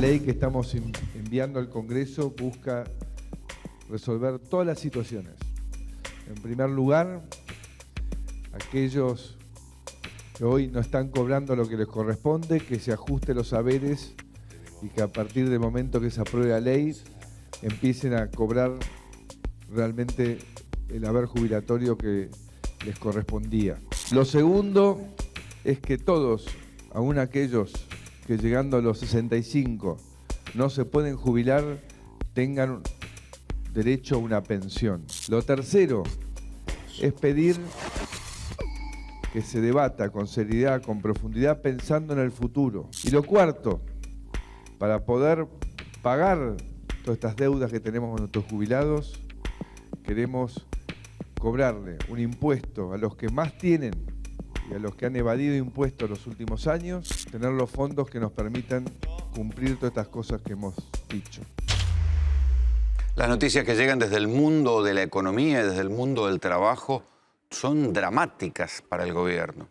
ley que estamos enviando al Congreso busca resolver todas las situaciones. En primer lugar, aquellos que hoy no están cobrando lo que les corresponde, que se ajusten los haberes y que a partir del momento que se apruebe la ley empiecen a cobrar realmente el haber jubilatorio que les correspondía. Lo segundo es que todos, aún aquellos que llegando a los 65 no se pueden jubilar, tengan derecho a una pensión. Lo tercero es pedir que se debata con seriedad, con profundidad, pensando en el futuro. Y lo cuarto, para poder pagar todas estas deudas que tenemos con nuestros jubilados, queremos cobrarle un impuesto a los que más tienen y a los que han evadido impuestos los últimos años, tener los fondos que nos permitan cumplir todas estas cosas que hemos dicho. Las noticias que llegan desde el mundo de la economía y desde el mundo del trabajo son dramáticas para el gobierno.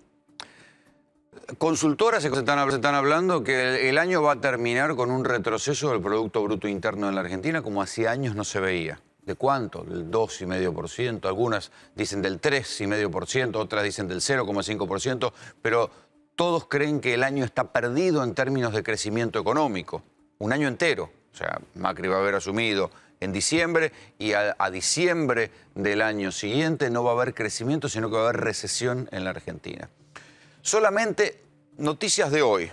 Consultoras están hablando que el año va a terminar con un retroceso del Producto Bruto Interno en la Argentina como hacía años no se veía. ¿De cuánto? Del 2,5%, algunas dicen del 3,5%, otras dicen del 0,5%, pero todos creen que el año está perdido en términos de crecimiento económico. Un año entero. O sea, Macri va a haber asumido en diciembre y a diciembre del año siguiente no va a haber crecimiento, sino que va a haber recesión en la Argentina. Solamente noticias de hoy.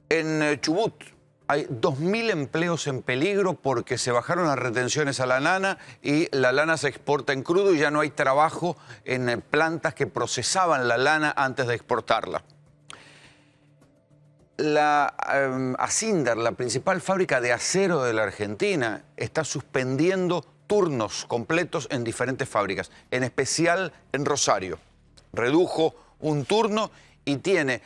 En Chubut hay 2.000 empleos en peligro porque se bajaron las retenciones a la lana y la lana se exporta en crudo y ya no hay trabajo en plantas que procesaban la lana antes de exportarla. La Asindar, la principal fábrica de acero de la Argentina, está suspendiendo turnos completos en diferentes fábricas, en especial en Rosario. Redujo un turno y tiene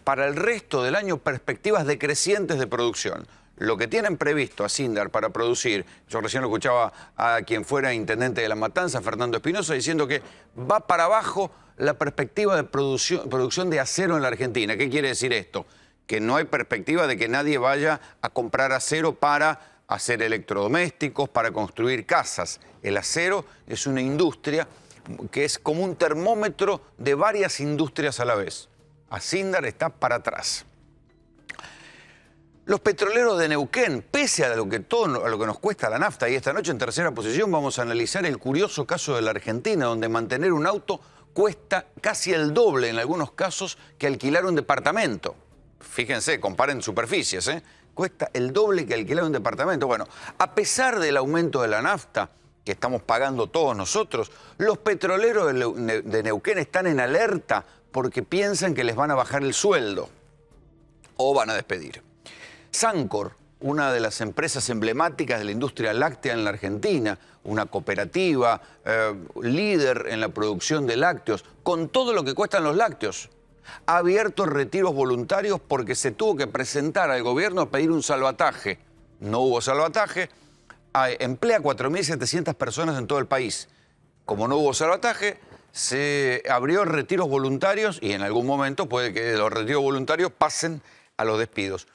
para el resto del año perspectivas decrecientes de producción. Lo que tienen previsto Asindar para producir, yo recién lo escuchaba a quien fuera intendente de La Matanza, Fernando Espinosa, diciendo que va para abajo la perspectiva de producción de acero en la Argentina. ¿Qué quiere decir esto? Que no hay perspectiva de que nadie vaya a comprar acero para hacer electrodomésticos, para construir casas. El acero es una industria que es como un termómetro de varias industrias a la vez. Asindar está para atrás. Los petroleros de Neuquén, pese a lo que nos cuesta la nafta, y esta noche en tercera posición vamos a analizar el curioso caso de la Argentina, donde mantener un auto cuesta casi el doble en algunos casos que alquilar un departamento. Fíjense, comparen superficies, ¿eh? Cuesta el doble que alquilar un departamento. Bueno, a pesar del aumento de la nafta que estamos pagando todos nosotros, los petroleros de Neuquén están en alerta porque piensan que les van a bajar el sueldo o van a despedir. Sancor, una de las empresas emblemáticas de la industria láctea en la Argentina, una cooperativa líder en la producción de lácteos, con todo lo que cuestan los lácteos, ha abierto retiros voluntarios porque se tuvo que presentar al gobierno a pedir un salvataje. No hubo salvataje, emplea 4.700 personas en todo el país. Como no hubo salvataje, se abrió retiros voluntarios y en algún momento puede que los retiros voluntarios pasen a los despidos.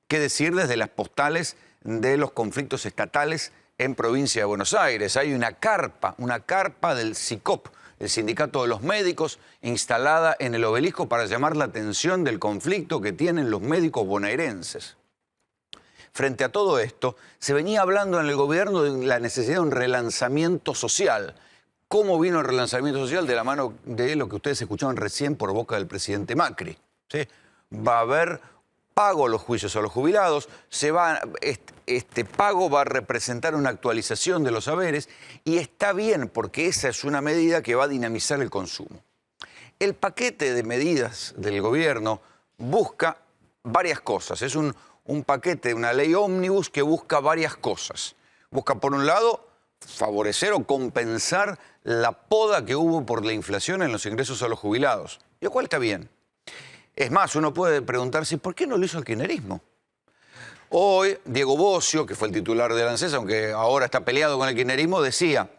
¿Qué decir desde las postales de los conflictos estatales en provincia de Buenos Aires? Hay una carpa del SICOP, el Sindicato de los Médicos, instalada en el Obelisco para llamar la atención del conflicto que tienen los médicos bonaerenses. Frente a todo esto, se venía hablando en el gobierno de la necesidad de un relanzamiento social. ¿Cómo vino el relanzamiento social? De la mano de lo que ustedes escuchaban recién por boca del presidente Macri. ¿Sí? Va a haber pago a los juicios a los jubilados, este pago va a representar una actualización de los haberes y está bien porque esa es una medida que va a dinamizar el consumo. El paquete de medidas del gobierno busca varias cosas. Es un paquete, una ley ómnibus que busca varias cosas. Busca, por un lado, favorecer o compensar la poda que hubo por la inflación en los ingresos a los jubilados, lo cual está bien. Es más, uno puede preguntarse, ¿por qué no lo hizo el kirchnerismo? Hoy, Diego Bocio, que fue el titular de la ANSES, aunque ahora está peleado con el kirchnerismo, decía,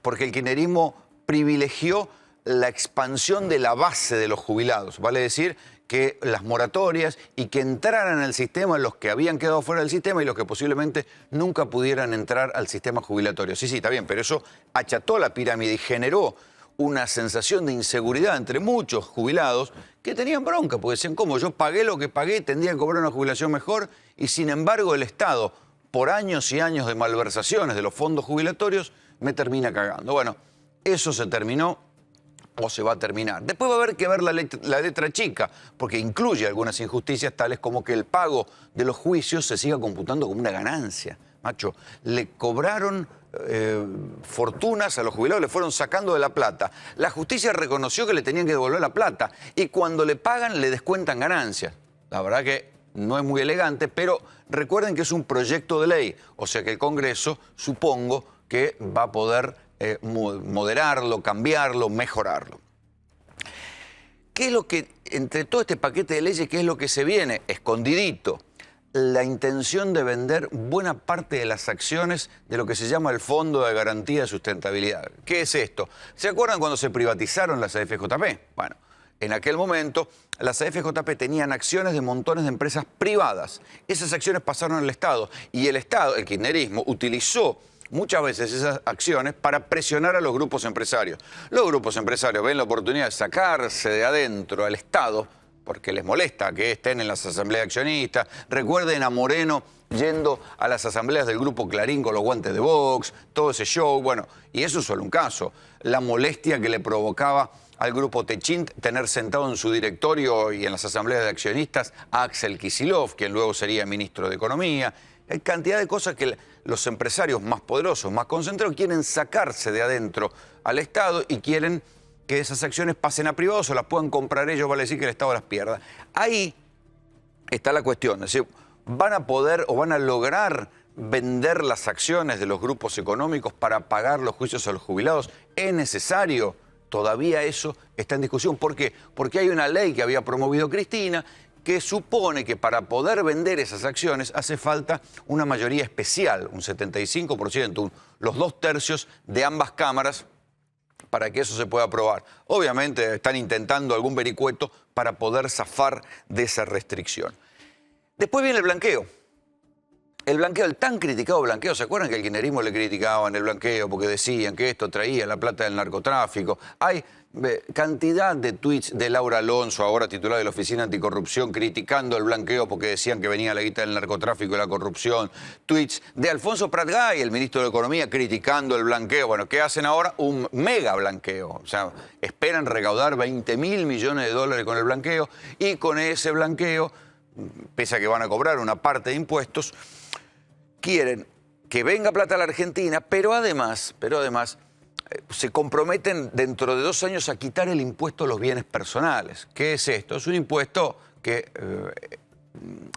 porque el kirchnerismo privilegió la expansión de la base de los jubilados. Vale decir que las moratorias y que entraran al sistema los que habían quedado fuera del sistema y los que posiblemente nunca pudieran entrar al sistema jubilatorio. Sí, está bien, pero eso acható la pirámide y generó una sensación de inseguridad entre muchos jubilados que tenían bronca, porque decían, ¿cómo? Yo pagué lo que pagué, tendría que cobrar una jubilación mejor y sin embargo el Estado, por años y años de malversaciones de los fondos jubilatorios, me termina cagando. Bueno, eso se terminó o se va a terminar. Después va a haber que ver la letra chica, porque incluye algunas injusticias tales como que el pago de los juicios se siga computando como una ganancia. Macho, le cobraron fortunas a los jubilados, le fueron sacando de la plata. La justicia reconoció que le tenían que devolver la plata y cuando le pagan le descuentan ganancias. La verdad que no es muy elegante, pero recuerden que es un proyecto de ley, o sea que el Congreso, supongo, que va a poder moderarlo, cambiarlo, mejorarlo. ¿Qué es lo que, entre todo este paquete de leyes, qué es lo que se viene? Escondidito. La intención de vender buena parte de las acciones de lo que se llama el Fondo de Garantía de Sustentabilidad. ¿Qué es esto? ¿Se acuerdan cuando se privatizaron las AFJP? Bueno, en aquel momento las AFJP tenían acciones de montones de empresas privadas. Esas acciones pasaron al Estado y el Estado, el kirchnerismo, utilizó muchas veces esas acciones para presionar a los grupos empresarios. Los grupos empresarios ven la oportunidad de sacarse de adentro al Estado porque les molesta que estén en las asambleas accionistas. Recuerden a Moreno yendo a las asambleas del Grupo Clarín con los guantes de box, todo ese show. Bueno, y eso es solo un caso. La molestia que le provocaba al Grupo Techint tener sentado en su directorio y en las asambleas de accionistas a Axel Kicillof, quien luego sería ministro de Economía. Hay cantidad de cosas que los empresarios más poderosos, más concentrados, quieren sacarse de adentro al Estado y quieren que esas acciones pasen a privados o las puedan comprar ellos, vale decir que el Estado las pierda. Ahí está la cuestión, es decir, ¿van a poder o van a lograr vender las acciones de los grupos económicos para pagar los juicios a los jubilados? ¿Es necesario? Todavía eso está en discusión. ¿Por qué? Porque hay una ley que había promovido Cristina que supone que para poder vender esas acciones hace falta una mayoría especial, un 75%, los 2/3 de ambas cámaras, para que eso se pueda aprobar. Obviamente están intentando algún vericueto para poder zafar de esa restricción. Después viene el blanqueo. El blanqueo, el tan criticado blanqueo, ¿se acuerdan que al kirchnerismo le criticaban el blanqueo porque decían que esto traía la plata del narcotráfico? Hay cantidad de tweets de Laura Alonso, ahora titular de la Oficina Anticorrupción, criticando el blanqueo porque decían que venía la guita del narcotráfico y la corrupción. Tweets de Alfonso Pratgay, el ministro de Economía, criticando el blanqueo. Bueno, ¿qué hacen ahora? Un mega blanqueo. O sea, esperan recaudar 20.000 millones de dólares con el blanqueo y con ese blanqueo, pese a que van a cobrar una parte de impuestos, quieren que venga plata a la Argentina, pero además se comprometen dentro de 2 años a quitar el impuesto a los bienes personales. ¿Qué es esto? Es un impuesto que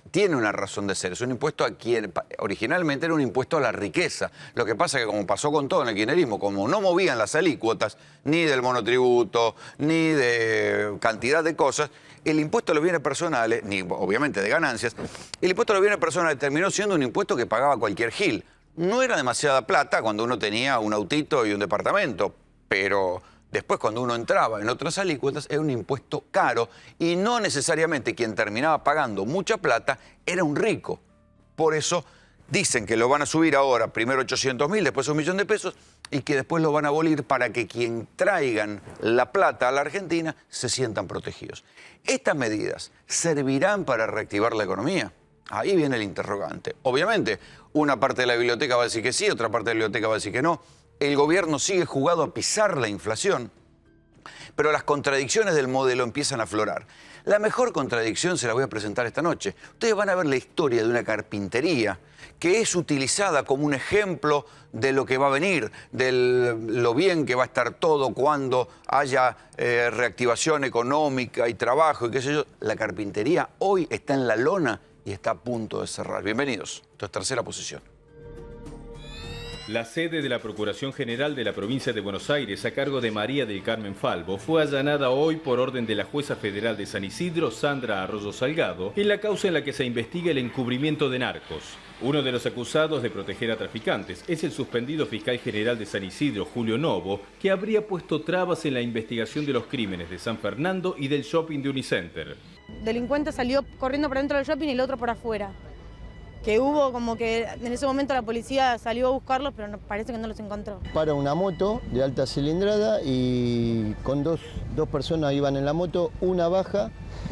tiene una razón de ser. Es un impuesto a quien originalmente era un impuesto a la riqueza. Lo que pasa es que, como pasó con todo en el kirchnerismo, como no movían las alícuotas, ni del monotributo, ni de cantidad de cosas, el impuesto a los bienes personales, ni obviamente de ganancias, el impuesto a los bienes personales terminó siendo un impuesto que pagaba cualquier gil. No era demasiada plata cuando uno tenía un autito y un departamento, pero después cuando uno entraba en otras alícuotas era un impuesto caro y no necesariamente quien terminaba pagando mucha plata era un rico. Por eso dicen que lo van a subir ahora, primero 800.000, después 1.000.000 de pesos, y que después lo van a abolir para que quien traigan la plata a la Argentina se sientan protegidos. ¿Estas medidas servirán para reactivar la economía? Ahí viene el interrogante. Obviamente, una parte de la biblioteca va a decir que sí, otra parte de la biblioteca va a decir que no. El gobierno sigue jugado a pisar la inflación, pero las contradicciones del modelo empiezan a aflorar. La mejor contradicción se la voy a presentar esta noche. Ustedes van a ver la historia de una carpintería que es utilizada como un ejemplo de lo que va a venir, de lo bien que va a estar todo cuando haya reactivación económica y trabajo y qué sé yo. La carpintería hoy está en la lona y está a punto de cerrar. Bienvenidos. Esto es Tercera Posición. La sede de la Procuración General de la Provincia de Buenos Aires, a cargo de María del Carmen Falvo, fue allanada hoy por orden de la jueza federal de San Isidro, Sandra Arroyo Salgado, en la causa en la que se investiga el encubrimiento de narcos. Uno de los acusados de proteger a traficantes es el suspendido fiscal general de San Isidro, Julio Novo, que habría puesto trabas en la investigación de los crímenes de San Fernando y del shopping de Unicenter. delincuente salió corriendo por dentro del shopping y el otro por afuera. Que hubo como que en ese momento la policía salió a buscarlos, pero parece que no los encontró. Para una moto de alta cilindrada y con dos personas iban en la moto, una baja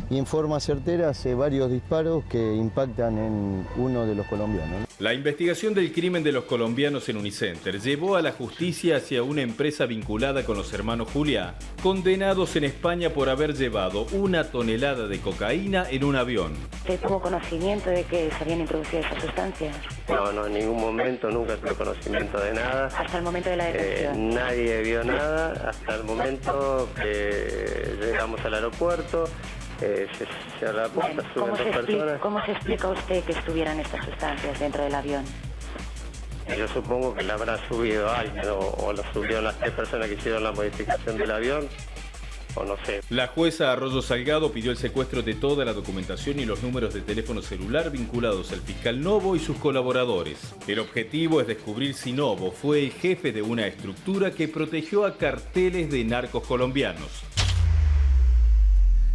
y en forma certera hace varios disparos que impactan en uno de los colombianos. La investigación del crimen de los colombianos en Unicenter llevó a la justicia hacia una empresa vinculada con los hermanos Juliá, condenados en España por haber llevado 1 tonelada de cocaína en un avión. ¿Usted tuvo conocimiento de que se habían introducido esas sustancias? No, en ningún momento, nunca tuve conocimiento de nada. ¿Hasta el momento de la detención? Nadie vio nada hasta el momento que llegamos al aeropuerto. Se cierra la puerta, suben dos personas. ¿Cómo se explica usted que estuvieran estas sustancias dentro del avión? Yo supongo que la habrán subido alguien o lo subieron las 3 personas que hicieron la modificación del avión, o no sé. La jueza Arroyo Salgado pidió el secuestro de toda la documentación y los números de teléfono celular vinculados al fiscal Novo y sus colaboradores. El objetivo es descubrir si Novo fue el jefe de una estructura que protegió a carteles de narcos colombianos.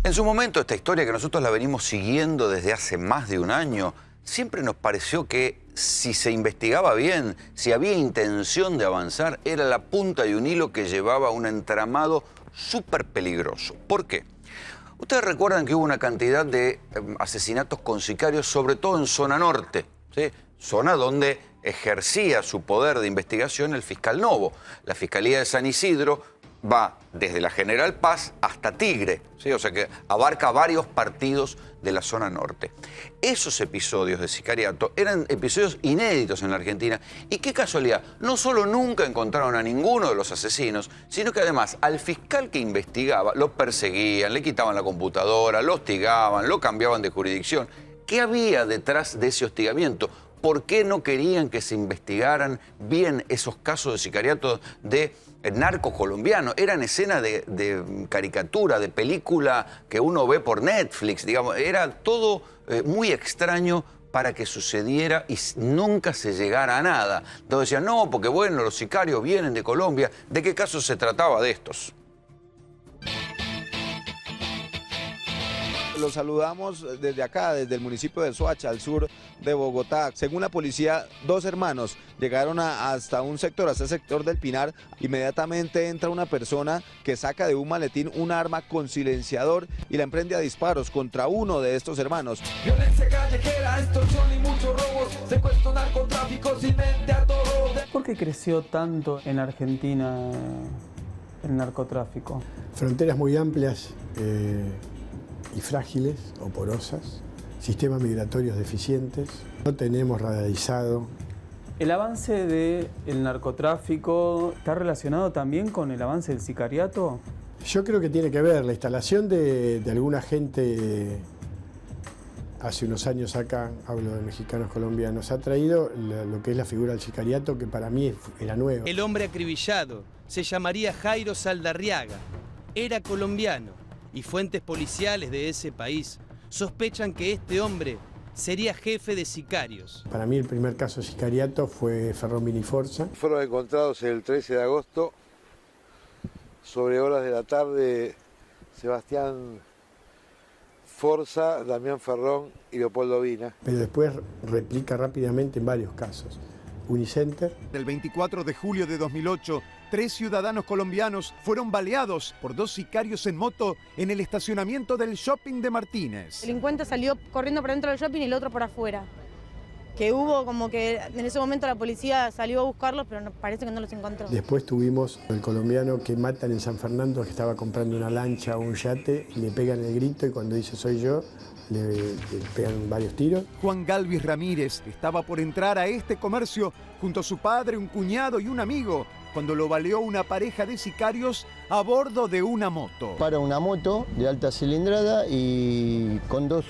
En su momento, esta historia que nosotros la venimos siguiendo desde hace más de un año, siempre nos pareció que si se investigaba bien, si había intención de avanzar, era la punta de un hilo que llevaba a un entramado súper peligroso. ¿Por qué? Ustedes recuerdan que hubo una cantidad de asesinatos con sicarios, sobre todo en zona norte, ¿sí? Zona donde ejercía su poder de investigación el fiscal Novo. La Fiscalía de San Isidro va desde la General Paz hasta Tigre, ¿sí? O sea que abarca varios partidos de la zona norte. Esos episodios de sicariato eran episodios inéditos en la Argentina y qué casualidad, no solo nunca encontraron a ninguno de los asesinos, sino que además al fiscal que investigaba lo perseguían, le quitaban la computadora, lo hostigaban, lo cambiaban de jurisdicción. ¿Qué había detrás de ese hostigamiento? ¿Por qué no querían que se investigaran bien esos casos de sicariato de narcos colombianos? Eran escenas de caricatura, de película que uno ve por Netflix, digamos. Era todo muy extraño para que sucediera y nunca se llegara a nada. Entonces decían, no, porque bueno, los sicarios vienen de Colombia. ¿De qué caso se trataba de estos? Los saludamos desde acá, desde el municipio de Soacha, al sur de Bogotá. Según la policía, 2 hermanos llegaron hasta un sector, hasta el sector del Pinar. Inmediatamente entra una persona que saca de un maletín un arma con silenciador y la emprende a disparos contra uno de estos hermanos. Violencia callejera, extorsión y muchos robos, secuestro, narcotráfico, sin mente a todo. ¿Por qué creció tanto en Argentina el narcotráfico? Fronteras muy amplias y frágiles o porosas, sistemas migratorios deficientes, no tenemos radarizado. ¿El avance del narcotráfico está relacionado también con el avance del sicariato? Yo creo que tiene que ver. La instalación de alguna gente hace unos años acá, hablo de mexicanos colombianos, ha traído lo que es la figura del sicariato, que para mí era nueva. El hombre acribillado se llamaría Jairo Saldarriaga, era colombiano y fuentes policiales de ese país sospechan que este hombre sería jefe de sicarios. Para mí el primer caso de sicariato fue Ferrón Miniforza. Fueron encontrados el 13 de agosto, sobre horas de la tarde, Sebastián Forza, Damián Ferrón y Leopoldo Vina. Pero después replica rápidamente en varios casos. Unicenter. El 24 de julio de 2008, 3 ciudadanos colombianos fueron baleados por 2 sicarios en moto en el estacionamiento del shopping de Martínez. El delincuente salió corriendo por dentro del shopping y el otro por afuera. Que hubo como que en ese momento la policía salió a buscarlos, pero parece que no los encontró. Después tuvimos el colombiano que matan en San Fernando, que estaba comprando una lancha o un yate, y le pegan el grito y cuando dice soy yo, le pegan varios tiros. Juan Galvis Ramírez estaba por entrar a este comercio junto a su padre, un cuñado y un amigo, cuando lo baleó una pareja de sicarios a bordo de una moto. Para una moto de alta cilindrada y con dos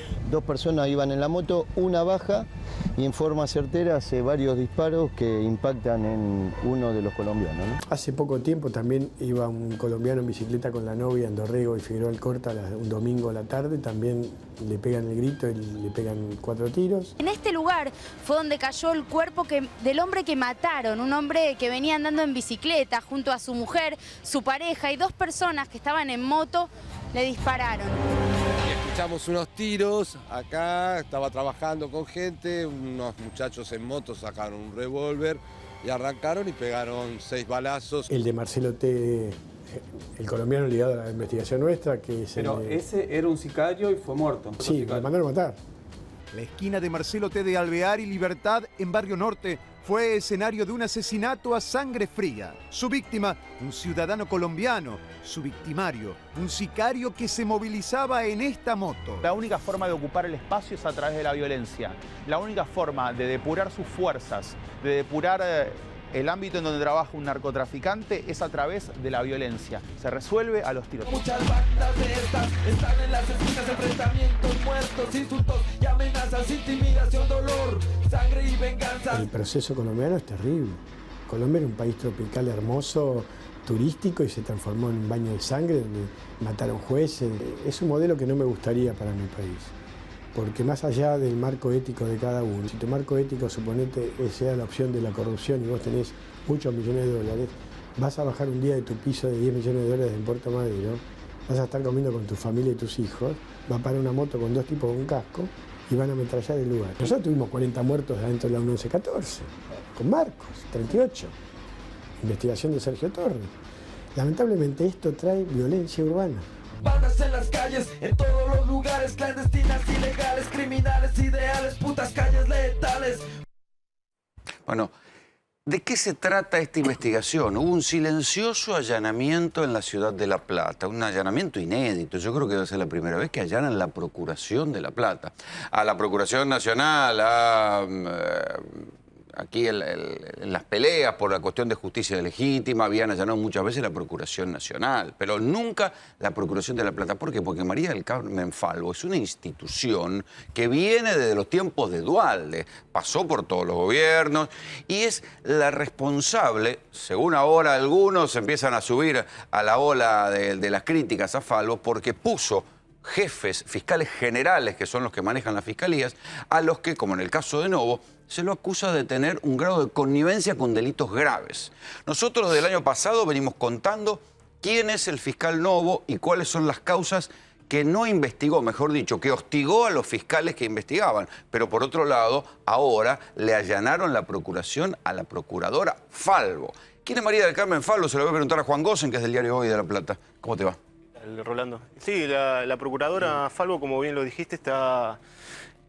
personas iban en la moto, una baja y en forma certera hace varios disparos que impactan en uno de los colombianos, ¿no? Hace poco tiempo también iba un colombiano en bicicleta con la novia en Dorrego y Figueroa Alcorta un domingo a la tarde, también le pegan el grito y le pegan 4 tiros. En este lugar fue donde cayó el cuerpo del hombre que mataron, un hombre que venía andando en bicicleta junto a su mujer, su pareja y 2 personas que estaban en moto le dispararon. Escuchamos unos tiros acá, estaba trabajando con gente, unos muchachos en moto sacaron un revólver y arrancaron y pegaron 6 balazos. El de Marcelo T., el colombiano ligado a la investigación nuestra, que se... Pero ese era un sicario y fue muerto. Sí, lo mandaron a matar. La esquina de Marcelo T. de Alvear y Libertad, en Barrio Norte, fue escenario de un asesinato a sangre fría. Su víctima, un ciudadano colombiano. Su victimario, un sicario que se movilizaba en esta moto. La única forma de ocupar el espacio es a través de la violencia. La única forma de depurar sus fuerzas, de depurar el ámbito en donde trabaja un narcotraficante es a través de la violencia. Se resuelve a los tiros. Muchas bandas de estas están en las esquinas, enfrentamientos, muertos, insultos y amenazas, intimidación, dolor, sangre y venganza. El proceso colombiano es terrible. Colombia era un país tropical hermoso, turístico, y se transformó en un baño de sangre donde mataron jueces. Es un modelo que no me gustaría para mi país. Porque más allá del marco ético de cada uno, si tu marco ético, suponete, sea la opción de la corrupción y vos tenés muchos millones de dólares, vas a bajar un día de tu piso de 10 millones de dólares en Puerto Madero, vas a estar comiendo con tu familia y tus hijos, va a parar una moto con 2 tipos con casco y van a ametrallar el lugar. Nosotros tuvimos 40 muertos adentro de la 1114, con Marcos, 38, investigación de Sergio Torres. Lamentablemente esto trae violencia urbana. Bandas en las calles, en todos los lugares, clandestinas, ilegales, criminales, ideales, putas calles letales. Bueno, ¿de qué se trata esta investigación? Hubo un silencioso allanamiento en la ciudad de La Plata, un allanamiento inédito. Yo creo que va a ser la primera vez que allanan la Procuración de La Plata. A la Procuración Nacional, aquí en las peleas por la cuestión de justicia legítima, habían allanado muchas veces la Procuración Nacional, pero nunca la Procuración de La Plata. ¿Por qué? Porque María del Carmen Falvo es una institución que viene desde los tiempos de Duhalde, pasó por todos los gobiernos y es la responsable, según ahora algunos empiezan a subir a la ola de las críticas a Falvo, porque puso jefes, fiscales generales, que son los que manejan las fiscalías, a los que, como en el caso de Novo, se lo acusa de tener un grado de connivencia con delitos graves. Nosotros desde el año pasado venimos contando quién es el fiscal Novo y cuáles son las causas que no investigó, mejor dicho, que hostigó a los fiscales que investigaban. Pero por otro lado, ahora le allanaron la procuración a la procuradora Falvo. ¿Quién es María del Carmen Falvo? Se lo voy a preguntar a Juan Gosen, que es del diario Hoy de La Plata. ¿Cómo te va? Rolando. Sí, la procuradora Falvo, como bien lo dijiste, está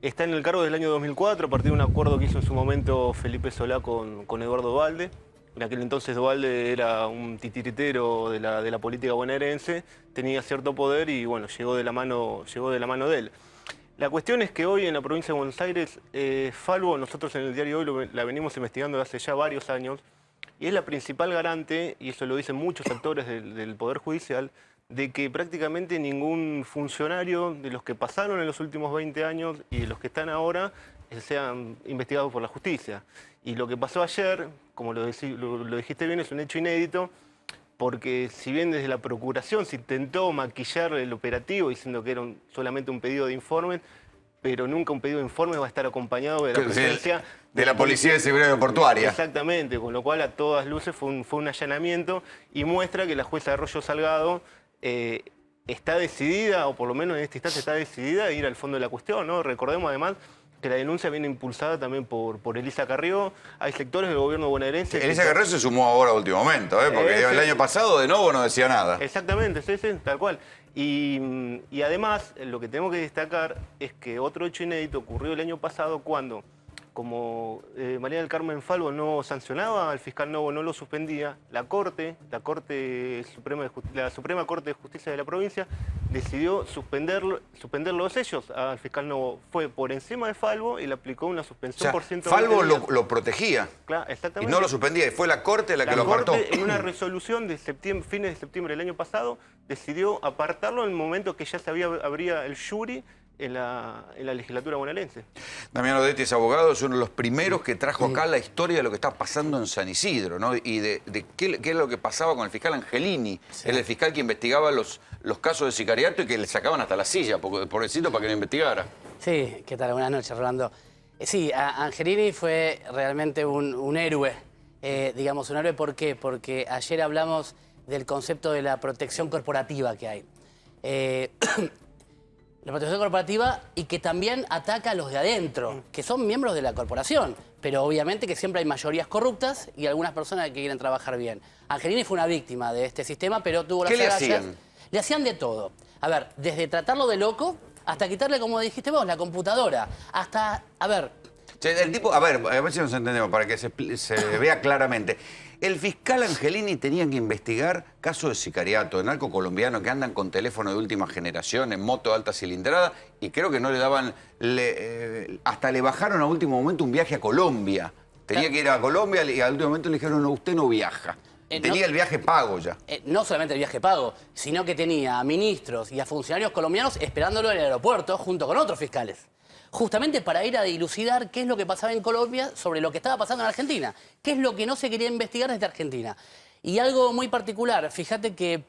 en el cargo desde el año 2004, a partir de un acuerdo que hizo en su momento Felipe Solá con Eduardo Duhalde. En aquel entonces Duhalde era un titiritero de la política bonaerense, tenía cierto poder y bueno, llegó de la mano de él. La cuestión es que hoy en la provincia de Buenos Aires, Falvo, nosotros en el diario Hoy la venimos investigando desde hace ya varios años, y es la principal garante, y eso lo dicen muchos actores del Poder Judicial, de que prácticamente ningún funcionario de los que pasaron en los últimos 20 años y de los que están ahora sean investigados por la justicia. Y lo que pasó ayer, como lo dijiste bien, es un hecho inédito, porque si bien desde la Procuración se intentó maquillar el operativo diciendo que era solamente un pedido de informes, pero nunca un pedido de informes va a estar acompañado de la presencia de la Policía de Seguridad Aeroportuaria. Exactamente, con lo cual a todas luces fue un allanamiento y muestra que la jueza Arroyo Salgado está decidida, o por lo menos en este instante está decidida a ir al fondo de la cuestión, ¿no? Recordemos además que la denuncia viene impulsada también por Elisa Carrió. Hay sectores del gobierno bonaerense... Elisa Carrió se sumó ahora a último momento, porque el año pasado de nuevo no decía nada. Exactamente, sí, tal cual. Y además, lo que tenemos que destacar es que otro hecho inédito ocurrió el año pasado cuando, como María del Carmen Falvo no sancionaba al fiscal Novo, no lo suspendía, la Suprema Corte de Justicia de la provincia decidió suspender los sellos al fiscal Novo. Fue por encima de Falvo y le aplicó una suspensión por 120 Falvo días. lo protegía. Claro, exactamente. Y no lo suspendía, y fue la Corte la que lo apartó. La Corte, en una resolución de fines de septiembre del año pasado, decidió apartarlo en el momento que ya se abría el jury en la legislatura bonaerense. Damiano Detti es abogado, es uno de los primeros que trajo acá la historia de lo que está pasando en San Isidro, ¿no? Y de qué es lo que pasaba con el fiscal Angelini. Sí. Era el fiscal que investigaba los casos de sicariato y que le sacaban hasta la silla, pobrecito, para que lo investigara. Sí, ¿qué tal? Buenas noches, Rolando. Sí, Angelini fue realmente un héroe. Digamos, un héroe, ¿por qué? Porque ayer hablamos del concepto de la protección corporativa que hay. La protección corporativa y que también ataca a los de adentro, que son miembros de la corporación. Pero obviamente que siempre hay mayorías corruptas y algunas personas que quieren trabajar bien. Angelini fue una víctima de este sistema, pero tuvo las agallas. ¿Qué le hacían? Le hacían de todo. A ver, desde tratarlo de loco hasta quitarle, como dijiste vos, la computadora. Hasta, a ver... El tipo, a ver si nos entendemos, para que se vea claramente. El fiscal Angelini tenía que investigar casos de sicariato, de narco colombiano que andan con teléfono de última generación, en moto de alta cilindrada, y creo que no le daban... hasta le bajaron a último momento un viaje a Colombia. Tenía que ir a Colombia y al último momento le dijeron, no, usted no viaja. Tenía el viaje pago ya. No solamente el viaje pago, sino que tenía a ministros y a funcionarios colombianos esperándolo en el aeropuerto junto con otros fiscales. Justamente para ir a dilucidar qué es lo que pasaba en Colombia sobre lo que estaba pasando en Argentina. Qué es lo que no se quería investigar desde Argentina. Y algo muy particular, fíjate que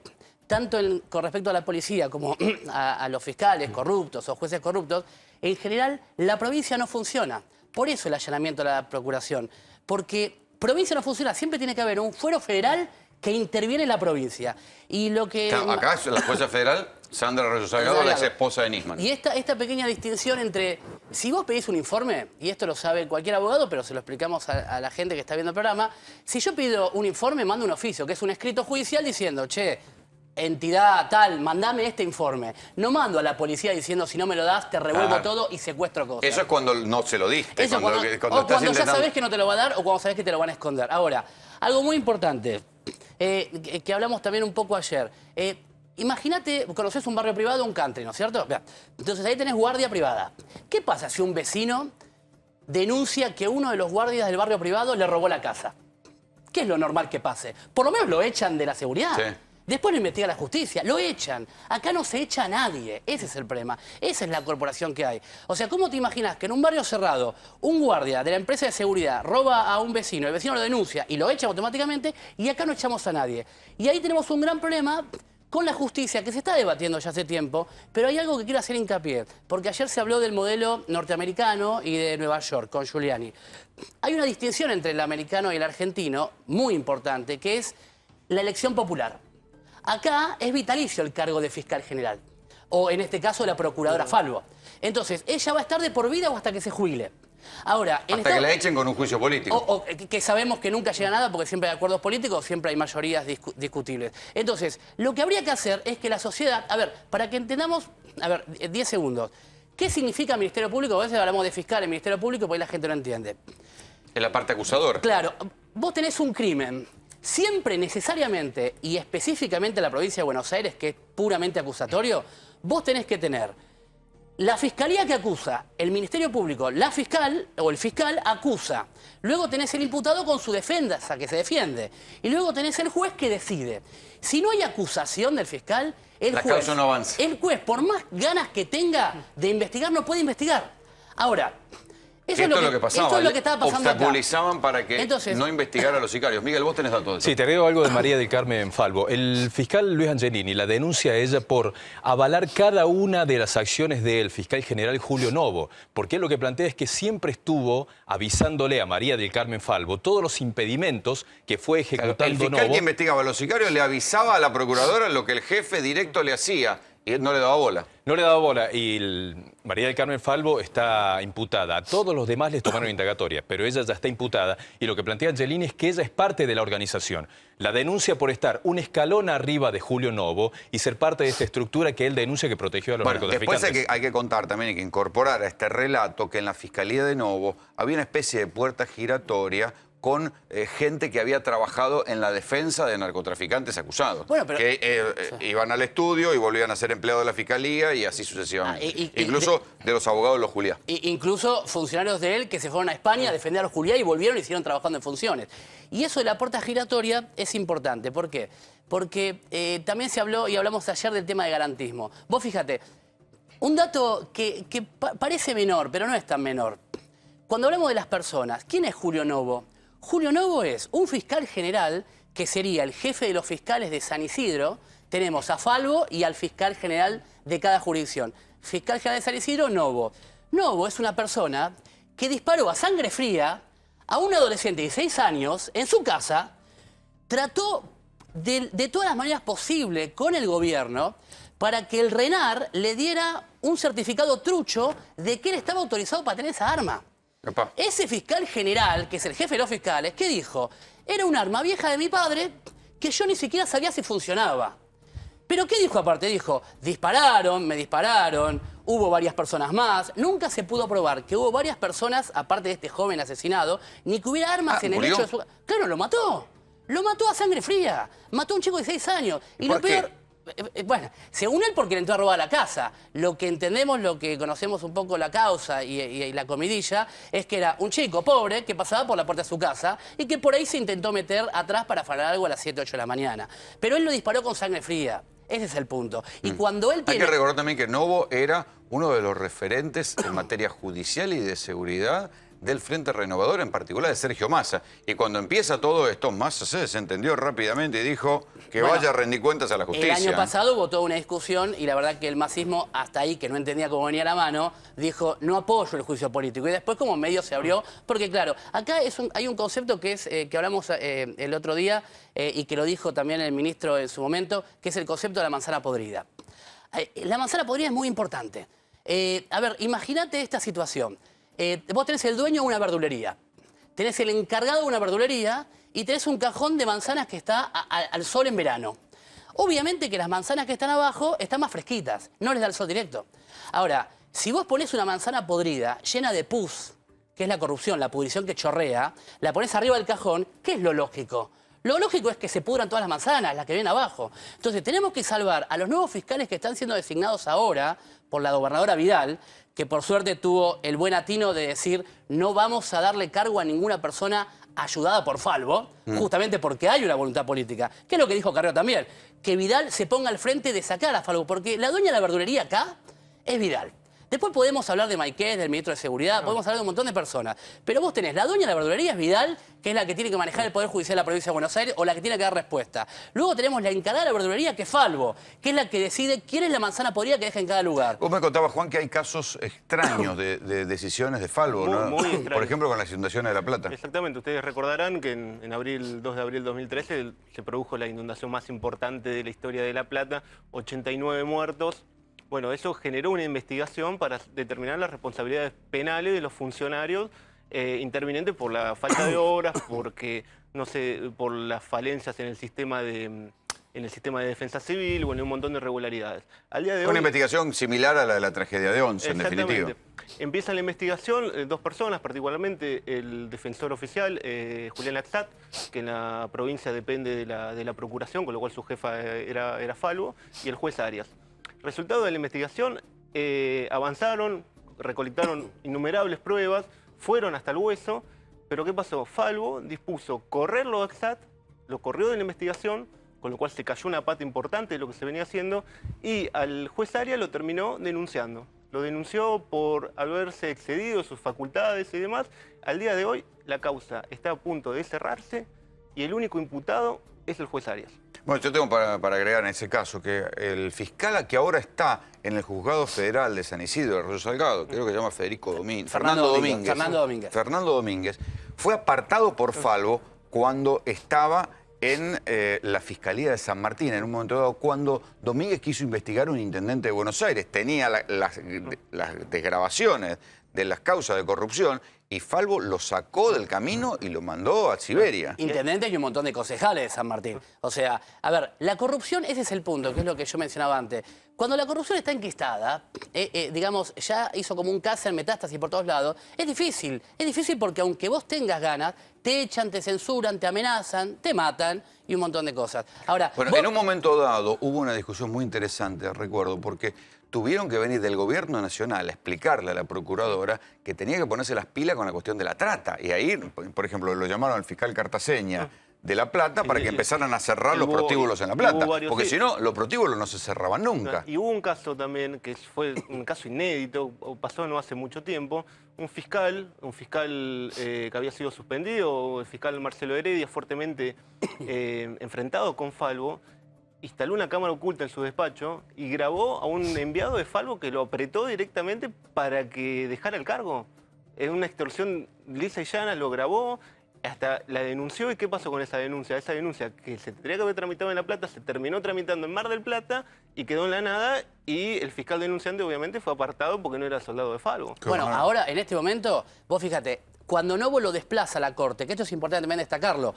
tanto con respecto a la policía como a los fiscales corruptos o jueces corruptos, en general la provincia no funciona. Por eso el allanamiento a la procuración. Porque provincia no funciona, siempre tiene que haber un fuero federal que interviene en la provincia. Y lo que... Acá es la jueza federal, Sandra Arroyo Salgado, la ex esposa de Nisman. Y esta pequeña distinción entre... Si vos pedís un informe, y esto lo sabe cualquier abogado, pero se lo explicamos a la gente que está viendo el programa, si yo pido un informe, mando un oficio, que es un escrito judicial diciendo, che, entidad tal, mandame este informe. No mando a la policía diciendo, si no me lo das, te revuelvo todo y secuestro cosas. Eso es cuando no se lo diste. Eso cuando ya sabés que no te lo va a dar o cuando sabés que te lo van a esconder. Ahora, algo muy importante, que hablamos también un poco ayer. Imagínate, conoces un barrio privado, un country, ¿no es cierto? Entonces ahí tenés guardia privada. ¿Qué pasa si un vecino denuncia que uno de los guardias del barrio privado le robó la casa? ¿Qué es lo normal que pase? Por lo menos lo echan de la seguridad. Sí. Después lo investiga la justicia, lo echan. Acá no se echa a nadie, ese es el problema. Esa es la corporación que hay. O sea, ¿cómo te imaginas que en un barrio cerrado un guardia de la empresa de seguridad roba a un vecino, el vecino lo denuncia y lo echa automáticamente y acá no echamos a nadie? Y ahí tenemos un gran problema con la justicia, que se está debatiendo ya hace tiempo, pero hay algo que quiero hacer hincapié, porque ayer se habló del modelo norteamericano y de Nueva York, con Giuliani. Hay una distinción entre el americano y el argentino, muy importante, que es la elección popular. Acá es vitalicio el cargo de fiscal general, o en este caso la procuradora Falvo. Entonces, ella va a estar de por vida o hasta que se jubile. Ahora, hasta que la echen con un juicio político. O que sabemos que nunca llega a nada porque siempre hay acuerdos políticos, siempre hay mayorías discutibles. Entonces, lo que habría que hacer es que la sociedad... A ver, para que entendamos... A ver, 10 segundos. ¿Qué significa Ministerio Público? A veces hablamos de fiscal en Ministerio Público porque la gente no entiende. Es la parte acusadora. Claro. Vos tenés un crimen. Siempre, necesariamente y específicamente en la provincia de Buenos Aires, que es puramente acusatorio, vos tenés que tener la fiscalía que acusa, el Ministerio Público, la fiscal o el fiscal acusa. Luego tenés el imputado con su defensa, que se defiende. Y luego tenés el juez que decide. Si no hay acusación del fiscal, la causa no avanza. El juez, por más ganas que tenga de investigar, no puede investigar. Ahora... Esto es lo que pasaba. Esto es lo que estaba pasando obstaculizaban acá. para que no investigara a los sicarios. Miguel, vos tenés datos de eso. Sí, te agrego algo de María del Carmen Falvo. El fiscal Luis Angelini la denuncia a ella por avalar cada una de las acciones del fiscal general Julio Novo. Porque él lo que plantea es que siempre estuvo avisándole a María del Carmen Falvo todos los impedimentos que fue ejecutando Novo. El fiscal que investigaba a los sicarios le avisaba a la procuradora lo que el jefe directo le hacía. Y él no le daba bola. No le daba bola. Y María del Carmen Falvo está imputada. A todos los demás les tomaron indagatoria, pero ella ya está imputada. Y lo que plantea Angelini es que ella es parte de la organización. La denuncia por estar un escalón arriba de Julio Novo y ser parte de esta estructura que él denuncia que protegió a los narcotraficantes. Después hay que contar también, hay que incorporar a este relato que en la Fiscalía de Novo había una especie de puerta giratoria con gente que había trabajado en la defensa de narcotraficantes acusados. Bueno, pero... Que iban al estudio y volvían a ser empleados de la Fiscalía y así sucesivamente. Incluso de los abogados de los Juliá. Incluso funcionarios de él que se fueron a España a defender a los Juliá y volvieron y siguieron trabajando en funciones. Y eso de la puerta giratoria es importante. ¿Por qué? Porque también se habló y hablamos ayer del tema de garantismo. Vos fíjate, un dato que parece menor, pero no es tan menor. Cuando hablamos de las personas, ¿quién es Julio Novo? Julio Novo es un fiscal general que sería el jefe de los fiscales de San Isidro. Tenemos a Falvo y al fiscal general de cada jurisdicción. Fiscal general de San Isidro, Novo. Novo es una persona que disparó a sangre fría a un adolescente de 16 años en su casa, trató de todas las maneras posibles con el gobierno para que el RENAR le diera un certificado trucho de que él estaba autorizado para tener esa arma. Epa. Ese fiscal general, que es el jefe de los fiscales, ¿qué dijo? Era un arma vieja de mi padre que yo ni siquiera sabía si funcionaba. ¿Pero qué dijo aparte? Dijo, dispararon, me dispararon, hubo varias personas más. Nunca se pudo probar que hubo varias personas, aparte de este joven asesinado, ni que hubiera armas en el ¿murió? hecho de su... Claro, lo mató. Lo mató a sangre fría. Mató a un chico de 6 años. ¿Y por qué? Bueno, según él, porque le entró a robar la casa. Lo que entendemos, lo que conocemos un poco la causa y la comidilla, es que era un chico pobre que pasaba por la puerta de su casa y que por ahí se intentó meter atrás para afanar algo a las 7, 8 de la mañana. Pero él lo disparó con sangre fría. Ese es el punto. Y cuando él tiene... Hay que recordar también que Novo era uno de los referentes en materia judicial y de seguridad del Frente Renovador, en particular de Sergio Massa. Y cuando empieza todo esto, Massa se desentendió rápidamente y dijo que vaya a rendir cuentas a la justicia. El año pasado hubo toda una discusión y la verdad que el masismo, hasta ahí, que no entendía cómo venía la mano, dijo, no apoyo el juicio político. Y después como medio se abrió, porque claro, acá hay un concepto que es que hablamos el otro día y que lo dijo también el ministro en su momento, que es el concepto de la manzana podrida. La manzana podrida es muy importante. A ver, imagínate esta situación. Vos tenés el dueño de una verdulería, tenés el encargado de una verdulería y tenés un cajón de manzanas que está al sol en verano. Obviamente que las manzanas que están abajo están más fresquitas, no les da el sol directo. Ahora, si vos ponés una manzana podrida llena de pus, que es la corrupción, la pudrición que chorrea, la ponés arriba del cajón, ¿qué es lo lógico? Lo lógico es que se pudran todas las manzanas, las que vienen abajo. Entonces tenemos que salvar a los nuevos fiscales que están siendo designados ahora por la gobernadora Vidal, que por suerte tuvo el buen atino de decir no vamos a darle cargo a ninguna persona ayudada por Falvo, justamente porque hay una voluntad política. ¿Qué es lo que dijo Carrió también? Que Vidal se ponga al frente de sacar a Falvo, porque la dueña de la verdulería acá es Vidal. Después podemos hablar de Maiqués, del ministro de Seguridad, podemos hablar de un montón de personas. Pero vos tenés, la dueña de la verdulería es Vidal, que es la que tiene que manejar el Poder Judicial de la Provincia de Buenos Aires o la que tiene que dar respuesta. Luego tenemos la encargada de la verdulería, que es Falvo, que es la que decide quién es la manzana podrida que deja en cada lugar. Vos me contabas, Juan, que hay casos extraños de decisiones de Falvo, ¿no? Muy extraños. Por ejemplo, con las inundaciones de La Plata. Exactamente. Ustedes recordarán que en 2 de abril de 2013 se produjo la inundación más importante de la historia de La Plata, 89 muertos. Bueno, eso generó una investigación para determinar las responsabilidades penales de los funcionarios intervinientes por la falta de obras, porque, no sé, por las falencias en el sistema de defensa civil o en un montón de irregularidades. Al día de hoy, una investigación similar a la de la tragedia de Once, en definitiva. Empieza la investigación, 2 personas, particularmente el defensor oficial, Julián Laxat, que en la provincia depende de la procuración, con lo cual su jefa era Falvo, y el juez Arias. Resultado de la investigación, avanzaron, recolectaron innumerables pruebas, fueron hasta el hueso, pero ¿qué pasó? Falvo dispuso correrlo a Laxat, lo corrió de la investigación, con lo cual se cayó una pata importante de lo que se venía haciendo, y al juez Arias lo terminó denunciando. Lo denunció por haberse excedido sus facultades y demás. Al día de hoy, la causa está a punto de cerrarse y el único imputado es el juez Arias. Bueno, yo tengo para agregar en ese caso que el fiscal que ahora está en el Juzgado Federal de San Isidro de Arroyo Salgado, creo que se llama Fernando Domínguez, fue apartado por Falvo cuando estaba en la Fiscalía de San Martín, en un momento dado, cuando Domínguez quiso investigar a un intendente de Buenos Aires. Tenía las desgrabaciones de las causas de corrupción y Falvo lo sacó del camino y lo mandó a Siberia. Intendentes y un montón de concejales de San Martín. O sea, a ver, la corrupción, ese es el punto, que es lo que yo mencionaba antes. Cuando la corrupción está enquistada, digamos, ya hizo como un cáncer, metástasis por todos lados, es difícil. Es difícil porque aunque vos tengas ganas, te echan, te censuran, te amenazan, te matan y un montón de cosas. Ahora, bueno, en un momento dado hubo una discusión muy interesante, recuerdo, porque tuvieron que venir del gobierno nacional a explicarle a la procuradora que tenía que ponerse las pilas con la cuestión de la trata. Y ahí, por ejemplo, lo llamaron al fiscal Cartaseña de La Plata para que empezaran a cerrar los prostíbulos en La Plata. Porque si no, los prostíbulos no se cerraban nunca. Y hubo un caso también, que fue un caso inédito, pasó no hace mucho tiempo, un fiscal que había sido suspendido, el fiscal Marcelo Heredia, fuertemente enfrentado con Falvo, instaló una cámara oculta en su despacho y grabó a un enviado de Falvo que lo apretó directamente para que dejara el cargo. En una extorsión lisa y llana lo grabó, hasta la denunció. ¿Y qué pasó con esa denuncia? Esa denuncia que se tendría que haber tramitado en La Plata, se terminó tramitando en Mar del Plata y quedó en la nada, y el fiscal denunciante obviamente fue apartado porque no era soldado de Falvo. Bueno, ahora, en este momento, vos fíjate, cuando Novo lo desplaza a la Corte, que esto es importante también destacarlo,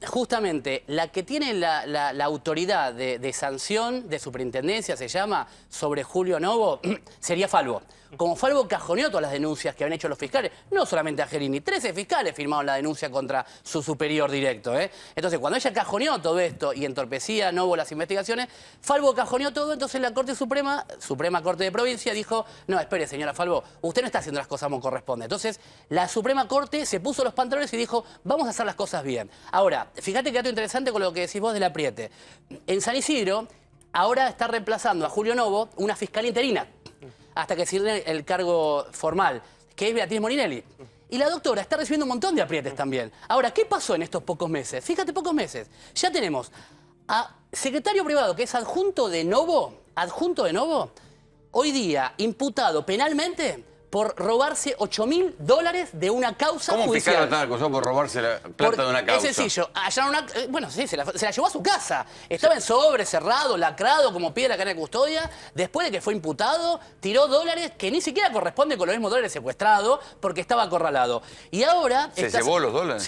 justamente la que tiene la autoridad de sanción, de superintendencia, se llama, sobre Julio Novo, sería Falvo. Como Falvo cajoneó todas las denuncias que habían hecho los fiscales, no solamente Angelini, 13 fiscales firmaron la denuncia contra su superior directo. Entonces, cuando ella cajoneó todo esto y entorpecía a Novo las investigaciones, Falvo cajoneó todo, entonces la Corte Suprema Corte de Provincia, dijo, no, espere, señora Falvo, usted no está haciendo las cosas como corresponde. Entonces, la Suprema Corte se puso los pantalones y dijo, vamos a hacer las cosas bien. Ahora, fíjate que dato interesante con lo que decís vos del apriete. En San Isidro, ahora está reemplazando a Julio Novo una fiscal interina, hasta que sirve el cargo formal, que es Beatriz Molinelli. Y la doctora está recibiendo un montón de aprietes también. Ahora, ¿qué pasó en estos pocos meses? Fíjate, pocos meses. Ya tenemos a secretario privado, que es adjunto de Novo, hoy día imputado penalmente por robarse $8.000 de una causa judicial. ¿Cómo fiscal va a estar acusado por robarse la plata de una causa? Es sencillo. Bueno, sí, se la llevó a su casa. Estaba en sobre, cerrado, lacrado, como pide la cadena de custodia. Después de que fue imputado, tiró dólares que ni siquiera corresponden con los mismos dólares secuestrados, porque estaba acorralado. Y ahora... ¿Se llevó los dólares?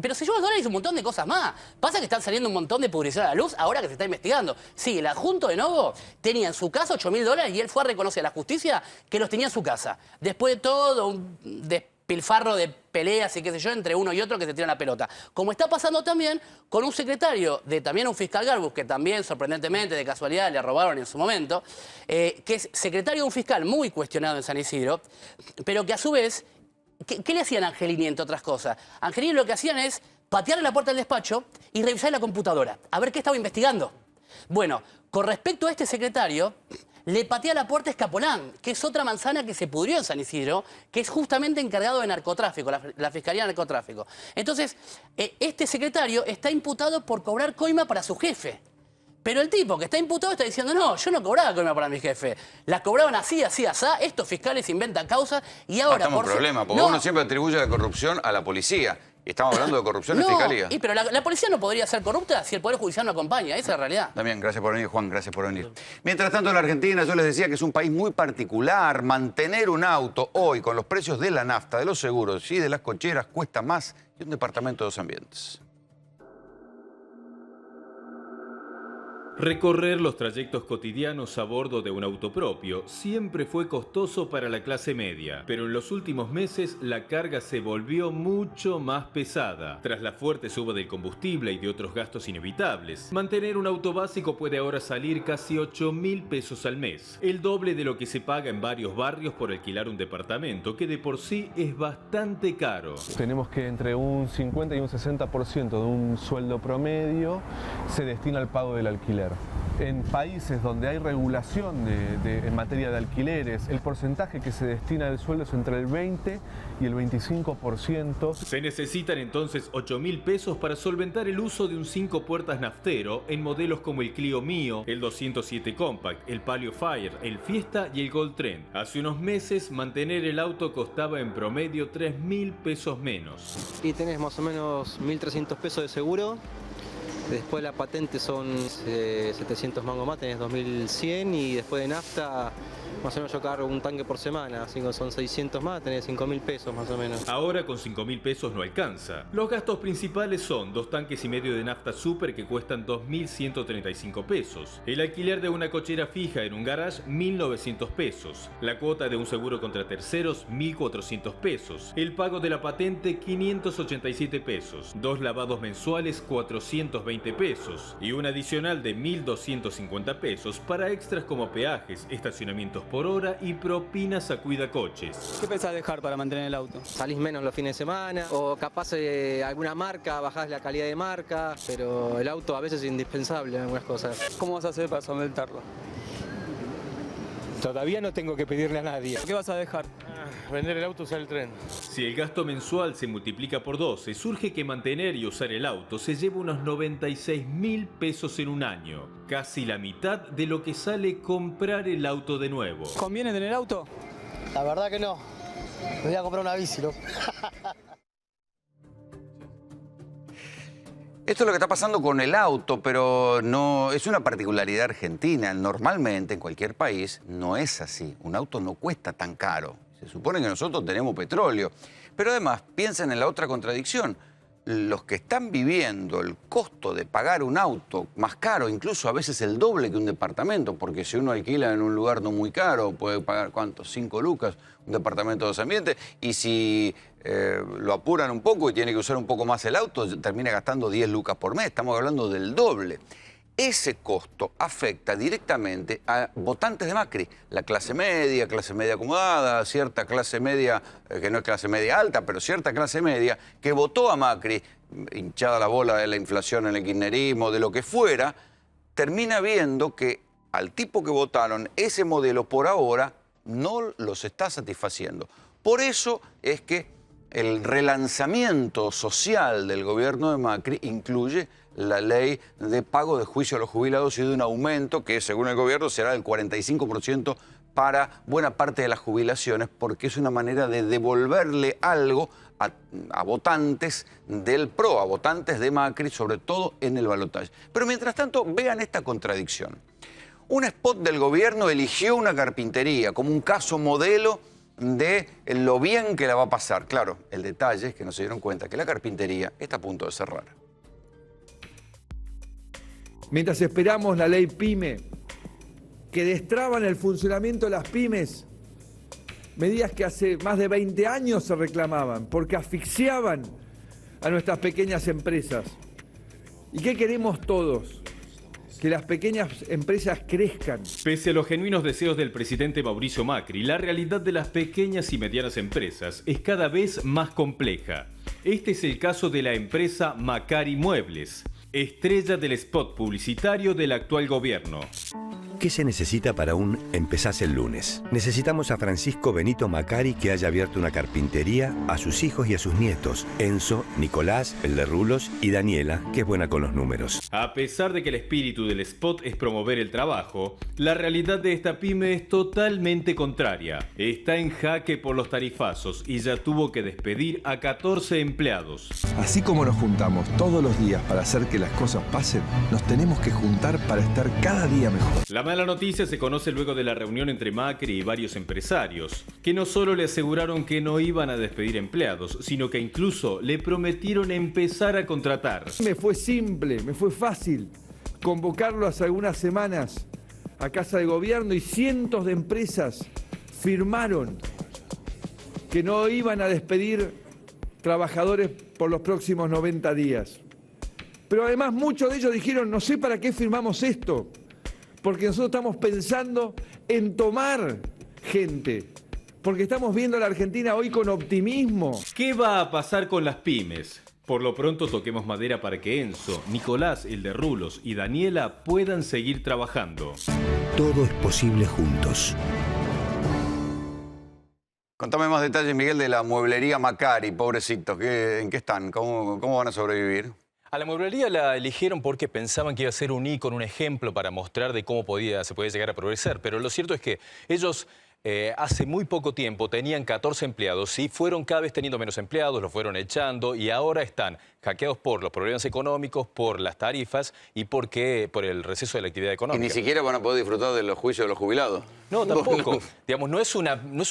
Pero se llevó los dólares y un montón de cosas más. Pasa que están saliendo un montón de publicidad a la luz ahora que se está investigando. Sí, el adjunto de Novo tenía en su casa $8.000 y él fue a reconocer a la justicia que los tenía en su casa. Después de todo, un despilfarro de peleas y qué sé yo, entre uno y otro que se tiran la pelota. Como está pasando también con un secretario de también un fiscal Garbus, que también, sorprendentemente, de casualidad, le robaron en su momento, que es secretario de un fiscal muy cuestionado en San Isidro, pero que a su vez, ¿qué le hacían a Angelini, entre otras cosas? Angelini lo que hacían es patearle la puerta del despacho y revisar la computadora, a ver qué estaba investigando. Bueno, con respecto a este secretario, le patea la puerta a Escapolán, que es otra manzana que se pudrió en San Isidro, que es justamente encargado de narcotráfico, la Fiscalía de Narcotráfico. Entonces, este secretario está imputado por cobrar coima para su jefe. Pero el tipo que está imputado está diciendo, no, yo no cobraba coima para mi jefe. Las cobraban así, asá. Estos fiscales inventan causas y ahora... Estamos en problema, porque uno siempre atribuye la corrupción a la policía. Estamos hablando de corrupción en fiscalía. Pero la policía no podría ser corrupta si el Poder Judicial no acompaña. Esa es la realidad. También, gracias por venir, Juan, gracias por venir. Mientras tanto, en la Argentina, yo les decía que es un país muy particular. Mantener un auto hoy, con los precios de la nafta, de los seguros y de las cocheras, cuesta más que un departamento de 2 ambientes. Recorrer los trayectos cotidianos a bordo de un auto propio siempre fue costoso para la clase media, pero en los últimos meses la carga se volvió mucho más pesada. Tras la fuerte suba del combustible y de otros gastos inevitables, mantener un auto básico puede ahora salir casi 8.000 pesos al mes, el doble de lo que se paga en varios barrios por alquilar un departamento, que de por sí es bastante caro. Tenemos que entre un 50 y un 60% de un sueldo promedio se destina al pago del alquiler. En países donde hay regulación en materia de alquileres, el porcentaje que se destina del sueldo es entre el 20 y el 25%. Se necesitan entonces 8.000 pesos para solventar el uso de un 5 puertas naftero en modelos como el Clio Mio, el 207 Compact, el Palio Fire, el Fiesta y el Gold Trend. Hace unos meses mantener el auto costaba en promedio 3.000 pesos menos. Y tenés más o menos 1.300 pesos de seguro. Después la patente son 700 mangos más, tenés 2.100 y después de nafta más o menos yo cargo un tanque por semana, así que son 600 más, tenés 5.000 pesos más o menos. Ahora con 5.000 pesos no alcanza. Los gastos principales son 2 tanques y medio de nafta super que cuestan 2.135 pesos. El alquiler de una cochera fija en un garage, 1.900 pesos. La cuota de un seguro contra terceros, 1.400 pesos. El pago de la patente, 587 pesos. 2 lavados mensuales, 420 pesos. Y un adicional de 1.250 pesos para extras como peajes, estacionamientos por hora y propinas a cuidacoches. ¿Qué pensás dejar para mantener el auto? Salís menos los fines de semana o capaz alguna marca, bajás la calidad de marca, pero el auto a veces es indispensable en algunas cosas. ¿Cómo vas a hacer para solventarlo? Todavía no tengo que pedirle a nadie. ¿Qué vas a dejar? Vender el auto, usar el tren. Si el gasto mensual se multiplica por 12, surge que mantener y usar el auto se lleva unos 96.000 pesos en un año. Casi la mitad de lo que sale comprar el auto de nuevo. ¿Conviene tener auto? La verdad que no. Me voy a comprar una bici, ¿no? Esto es lo que está pasando con el auto, pero no es una particularidad argentina. Normalmente en cualquier país no es así. Un auto no cuesta tan caro. Se supone que nosotros tenemos petróleo. Pero además, piensen en la otra contradicción. Los que están viviendo el costo de pagar un auto más caro, incluso a veces el doble que un departamento, porque si uno alquila en un lugar no muy caro, puede pagar, ¿cuánto? 5 lucas, un departamento de 2 ambientes, y si lo apuran un poco y tiene que usar un poco más el auto, termina gastando 10 lucas por mes. Estamos hablando del doble. Ese costo afecta directamente a votantes de Macri, la clase media acomodada, cierta clase media, que no es clase media alta, pero cierta clase media, que votó a Macri, hinchada la bola de la inflación en el kirchnerismo, de lo que fuera, termina viendo que al tipo que votaron, ese modelo por ahora no los está satisfaciendo. Por eso es que el relanzamiento social del gobierno de Macri incluye la ley de pago de juicio a los jubilados y de un aumento que, según el gobierno, será del 45% para buena parte de las jubilaciones, porque es una manera de devolverle algo a votantes del PRO, a votantes de Macri, sobre todo en el balotaje. Pero mientras tanto, vean esta contradicción. Un spot del gobierno eligió una carpintería como un caso modelo de lo bien que la va a pasar. Claro, el detalle es que no se dieron cuenta que la carpintería está a punto de cerrar. Mientras esperamos la ley PYME, que destraban el funcionamiento de las pymes, medidas que hace más de 20 años se reclamaban, porque asfixiaban a nuestras pequeñas empresas. ¿Y qué queremos todos? Que las pequeñas empresas crezcan. Pese a los genuinos deseos del presidente Mauricio Macri, la realidad de las pequeñas y medianas empresas es cada vez más compleja. Este es el caso de la empresa Macari Muebles, estrella del spot publicitario del actual gobierno. ¿Qué se necesita para un Empezás el lunes? Necesitamos a Francisco Benito Macari, que haya abierto una carpintería, a sus hijos y a sus nietos, Enzo, Nicolás, el de Rulos, y Daniela, que es buena con los números. A pesar de que el espíritu del spot es promover el trabajo, la realidad de esta pyme es totalmente contraria. Está en jaque por los tarifazos y ya tuvo que despedir a 14 empleados. Así como nos juntamos todos los días para hacer que las cosas pasen, nos tenemos que juntar para estar cada día mejor. La mala noticia se conoce luego de la reunión entre Macri y varios empresarios, que no solo le aseguraron que no iban a despedir empleados, sino que incluso le prometieron empezar a contratar. Me fue simple, me fue fácil convocarlo hace algunas semanas a Casa de Gobierno y cientos de empresas firmaron que no iban a despedir trabajadores por los próximos 90 días. Pero además muchos de ellos dijeron, no sé para qué firmamos esto, porque nosotros estamos pensando en tomar gente, porque estamos viendo a la Argentina hoy con optimismo. ¿Qué va a pasar con las pymes? Por lo pronto toquemos madera para que Enzo, Nicolás, el de Rulos y Daniela puedan seguir trabajando. Todo es posible juntos. Contame más detalles, Miguel, de la mueblería Macari, pobrecitos. ¿En qué están? ¿Cómo van a sobrevivir? A la mueblería la eligieron porque pensaban que iba a ser un ícono, un ejemplo para mostrar de cómo se podía llegar a progresar. Pero lo cierto es que ellos hace muy poco tiempo tenían 14 empleados y fueron cada vez teniendo menos empleados, los fueron echando y ahora están hackeados por los problemas económicos, por las tarifas y por el receso de la actividad económica. Y ni siquiera van a poder disfrutar de los juicios de los jubilados. No, tampoco. Digamos, no es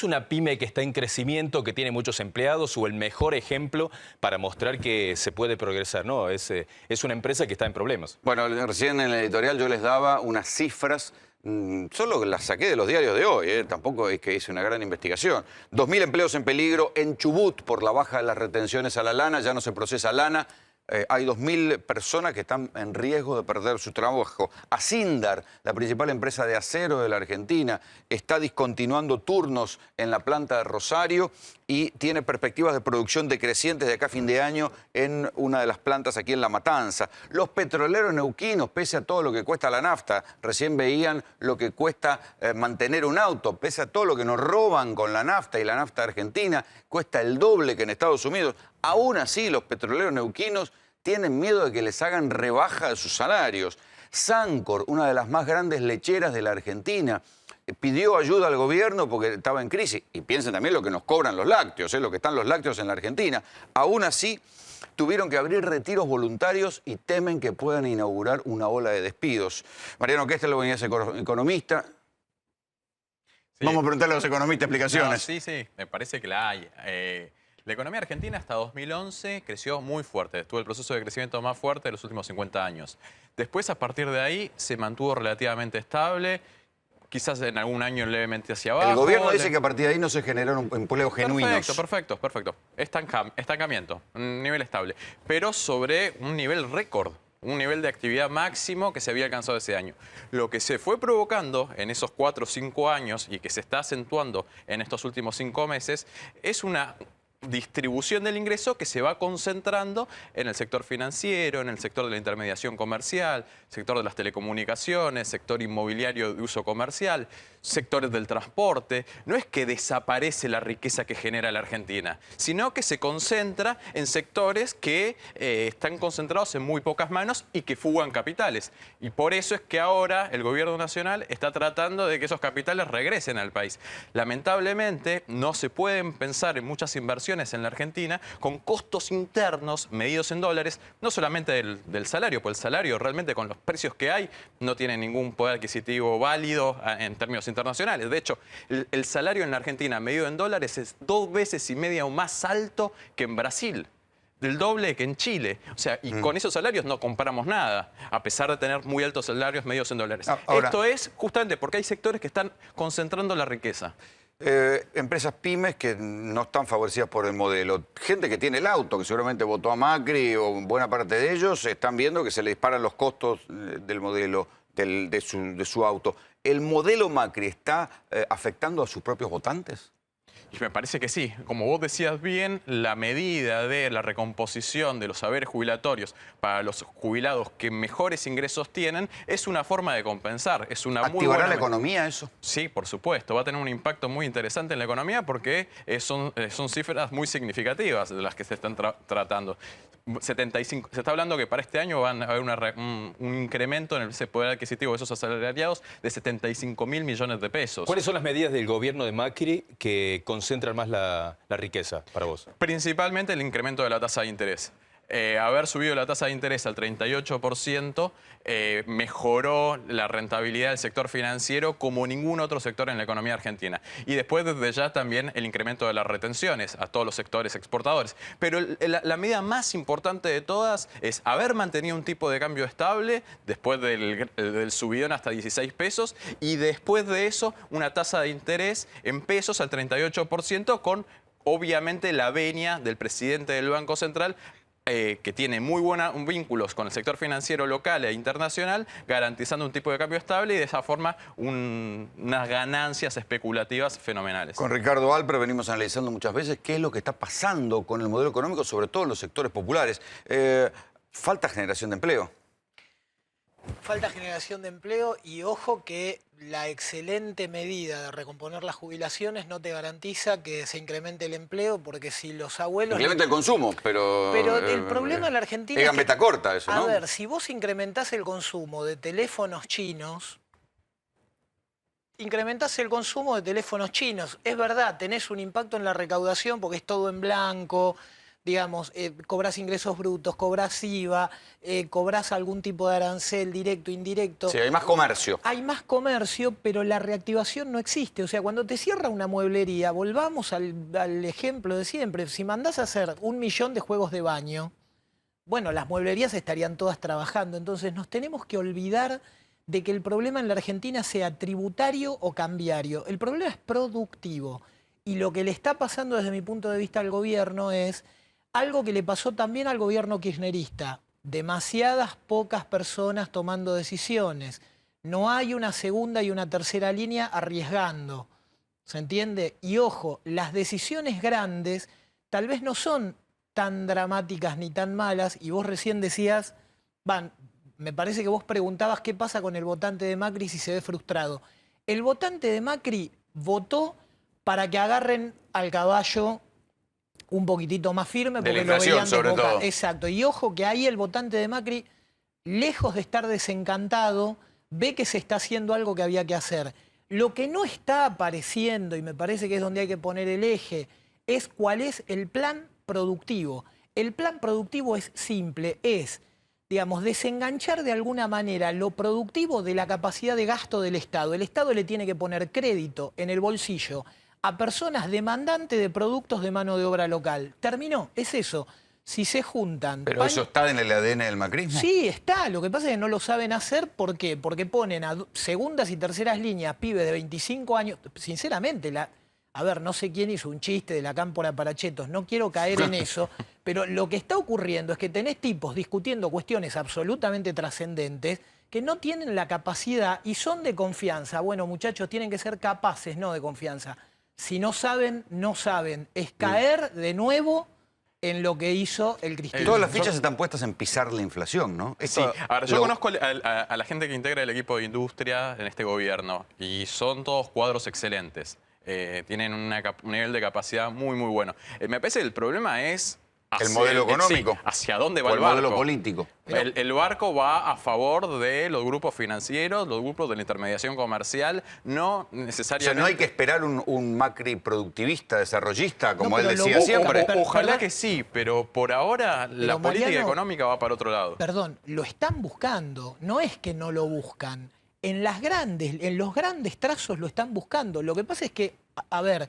una pyme que está en crecimiento, que tiene muchos empleados o el mejor ejemplo para mostrar que se puede progresar. No, es una empresa que está en problemas. Bueno, recién en el editorial yo les daba unas cifras. Solo las saqué de los diarios de hoy, tampoco es que hice una gran investigación. 2.000 empleos en peligro en Chubut por la baja de las retenciones a la lana, ya no se procesa lana. Hay 2.000 personas que están en riesgo de perder su trabajo. Asindar, la principal empresa de acero de la Argentina, está discontinuando turnos en la planta de Rosario y tiene perspectivas de producción decrecientes de acá a fin de año en una de las plantas aquí en La Matanza. Los petroleros neuquinos, pese a todo lo que cuesta la nafta, recién veían lo que cuesta mantener un auto, pese a todo lo que nos roban con la nafta y la nafta argentina, cuesta el doble que en Estados Unidos. Aún así, los petroleros neuquinos tienen miedo de que les hagan rebaja de sus salarios. Sancor, una de las más grandes lecheras de la Argentina, pidió ayuda al gobierno porque estaba en crisis. Y piensen también lo que nos cobran los lácteos, lo que están los lácteos en la Argentina. Aún así, tuvieron que abrir retiros voluntarios y temen que puedan inaugurar una ola de despidos. Mariano Kesteler es economista. Sí. Vamos a preguntarle a los economistas explicaciones. No, sí, me parece que la hay. La economía argentina hasta 2011 creció muy fuerte. Tuvo el proceso de crecimiento más fuerte de los últimos 50 años. Después, a partir de ahí, se mantuvo relativamente estable. Quizás en algún año levemente hacia abajo. El gobierno dice que a partir de ahí no se generaron empleos genuinos. Perfecto. Estancamiento, un nivel estable. Pero sobre un nivel récord. Un nivel de actividad máximo que se había alcanzado ese año. Lo que se fue provocando en esos 4 o 5 años y que se está acentuando en estos últimos 5 meses es una distribución del ingreso que se va concentrando en el sector financiero, en el sector de la intermediación comercial, sector de las telecomunicaciones, sector inmobiliario de uso comercial, sectores del transporte. No es que desaparece la riqueza que genera la Argentina, sino que se concentra en sectores que están concentrados en muy pocas manos y que fugan capitales. Y por eso es que ahora el gobierno nacional está tratando de que esos capitales regresen al país. Lamentablemente no se pueden pensar en muchas inversiones en la Argentina con costos internos medidos en dólares, no solamente del salario, pues el salario realmente con los precios que hay no tiene ningún poder adquisitivo válido en términos internacionales. De hecho, el salario en la Argentina medido en dólares es 2,5 veces o más alto que en Brasil. Del doble que en Chile. O sea, y con esos salarios no comparamos nada, a pesar de tener muy altos salarios medidos en dólares. Ahora, esto es justamente porque hay sectores que están concentrando la riqueza. Empresas pymes que no están favorecidas por el modelo. Gente que tiene el auto, que seguramente votó a Macri, o buena parte de ellos, están viendo que se le disparan los costos del modelo de su auto. ¿El modelo Macri está afectando a sus propios votantes? Y me parece que sí. Como vos decías bien, la medida de la recomposición de los saberes jubilatorios para los jubilados que mejores ingresos tienen es una forma de compensar. Es una muy buena... ¿Activará la economía eso? Sí, por supuesto. Va a tener un impacto muy interesante en la economía porque son cifras muy significativas de las que se están tratando. 75, se está hablando que para este año van a haber un incremento en el poder adquisitivo de esos asalariados de 75.000 millones de pesos. ¿Cuáles son las medidas del gobierno de Macri que concentran más la riqueza para vos? Principalmente el incremento de la tasa de interés. Haber subido la tasa de interés al 38% mejoró la rentabilidad del sector financiero como ningún otro sector en la economía argentina. Y después, desde ya, también el incremento de las retenciones a todos los sectores exportadores. Pero la medida más importante de todas es haber mantenido un tipo de cambio estable después del subidón hasta 16 pesos y después de eso una tasa de interés en pesos al 38% con, obviamente, la venia del presidente del Banco Central, que tiene muy buenos vínculos con el sector financiero local e internacional, garantizando un tipo de cambio estable y de esa forma unas ganancias especulativas fenomenales. Con Ricardo Alper venimos analizando muchas veces qué es lo que está pasando con el modelo económico, sobre todo en los sectores populares. Falta generación de empleo. Falta generación de empleo y ojo que la excelente medida de recomponer las jubilaciones no te garantiza que se incremente el empleo, porque si los abuelos... Incrementa el consumo, pero... Pero el problema en la Argentina es gambeta corta eso, ¿no? A ver, si vos incrementás el consumo de teléfonos chinos, incrementás el consumo de teléfonos chinos. Es verdad, tenés un impacto en la recaudación porque es todo en blanco... Digamos, cobras ingresos brutos, cobras IVA, cobras algún tipo de arancel directo, indirecto. Sí, hay más comercio. Hay más comercio, pero la reactivación no existe. O sea, cuando te cierra una mueblería, volvamos al ejemplo de siempre. Si mandás a hacer 1 millón de juegos de baño, bueno, las mueblerías estarían todas trabajando. Entonces nos tenemos que olvidar de que el problema en la Argentina sea tributario o cambiario. El problema es productivo. Y lo que le está pasando desde mi punto de vista al gobierno es... algo que le pasó también al gobierno kirchnerista. Demasiadas pocas personas tomando decisiones. No hay una segunda y una tercera línea arriesgando. ¿Se entiende? Y ojo, las decisiones grandes tal vez no son tan dramáticas ni tan malas. Y vos recién decías, me parece que vos preguntabas qué pasa con el votante de Macri si se ve frustrado. El votante de Macri votó para que agarren al caballo un poquitito más firme porque lo veían sobre todo. Exacto. Y ojo que ahí el votante de Macri, lejos de estar desencantado, ve que se está haciendo algo que había que hacer. Lo que no está apareciendo, y me parece que es donde hay que poner el eje, es cuál es el plan productivo. El plan productivo es simple, es, digamos, desenganchar de alguna manera lo productivo de la capacidad de gasto del Estado. El Estado le tiene que poner crédito en el bolsillo a personas demandantes de productos de mano de obra local. Terminó, es eso. Si se juntan... ¿Pero eso está en el ADN del macrismo? Sí, está. Lo que pasa es que no lo saben hacer. ¿Por qué? Porque ponen a segundas y terceras líneas pibes de 25 años. Sinceramente, a ver, no sé quién hizo un chiste de la cámpora para chetos. No quiero caer en eso. Pero lo que está ocurriendo es que tenés tipos discutiendo cuestiones absolutamente trascendentes que no tienen la capacidad y son de confianza. Bueno, muchachos, tienen que ser capaces, no de confianza. Si no saben, no saben. Es caer de nuevo en lo que hizo el cristianismo. Todas las fichas están puestas en pisar la inflación, ¿no? Sí, ahora yo conozco a la gente que integra el equipo de industria en este gobierno y son todos cuadros excelentes. Tienen un nivel de capacidad muy, muy bueno. Me parece que el problema es... el modelo económico. Sí, ¿hacia dónde va el barco? barco? El modelo político. El barco va a favor de los grupos financieros, los grupos de la intermediación comercial, no necesariamente... O sea, no hay que esperar un Macri productivista, desarrollista, como él pero decía siempre. Ojalá que sí, pero por ahora la política Mariano, económica va para otro lado. Perdón, lo están buscando, no es que no lo buscan. En los grandes trazos lo están buscando. Lo que pasa es que, a ver...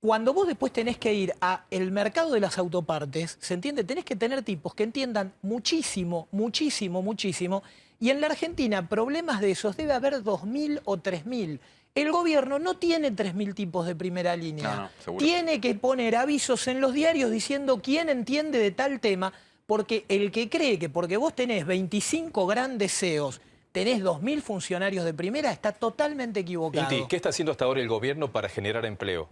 Cuando vos después tenés que ir al mercado de las autopartes, ¿se entiende? Tenés que tener tipos que entiendan muchísimo, muchísimo, muchísimo. Y en la Argentina, problemas de esos debe haber 2.000 o 3.000. El gobierno no tiene 3.000 tipos de primera línea. Seguro. Tiene que poner avisos en los diarios diciendo quién entiende de tal tema, porque el que cree que porque vos tenés 25 grandes CEOs, tenés 2.000 funcionarios de primera, está totalmente equivocado. Inti, ¿qué está haciendo hasta ahora el gobierno para generar empleo?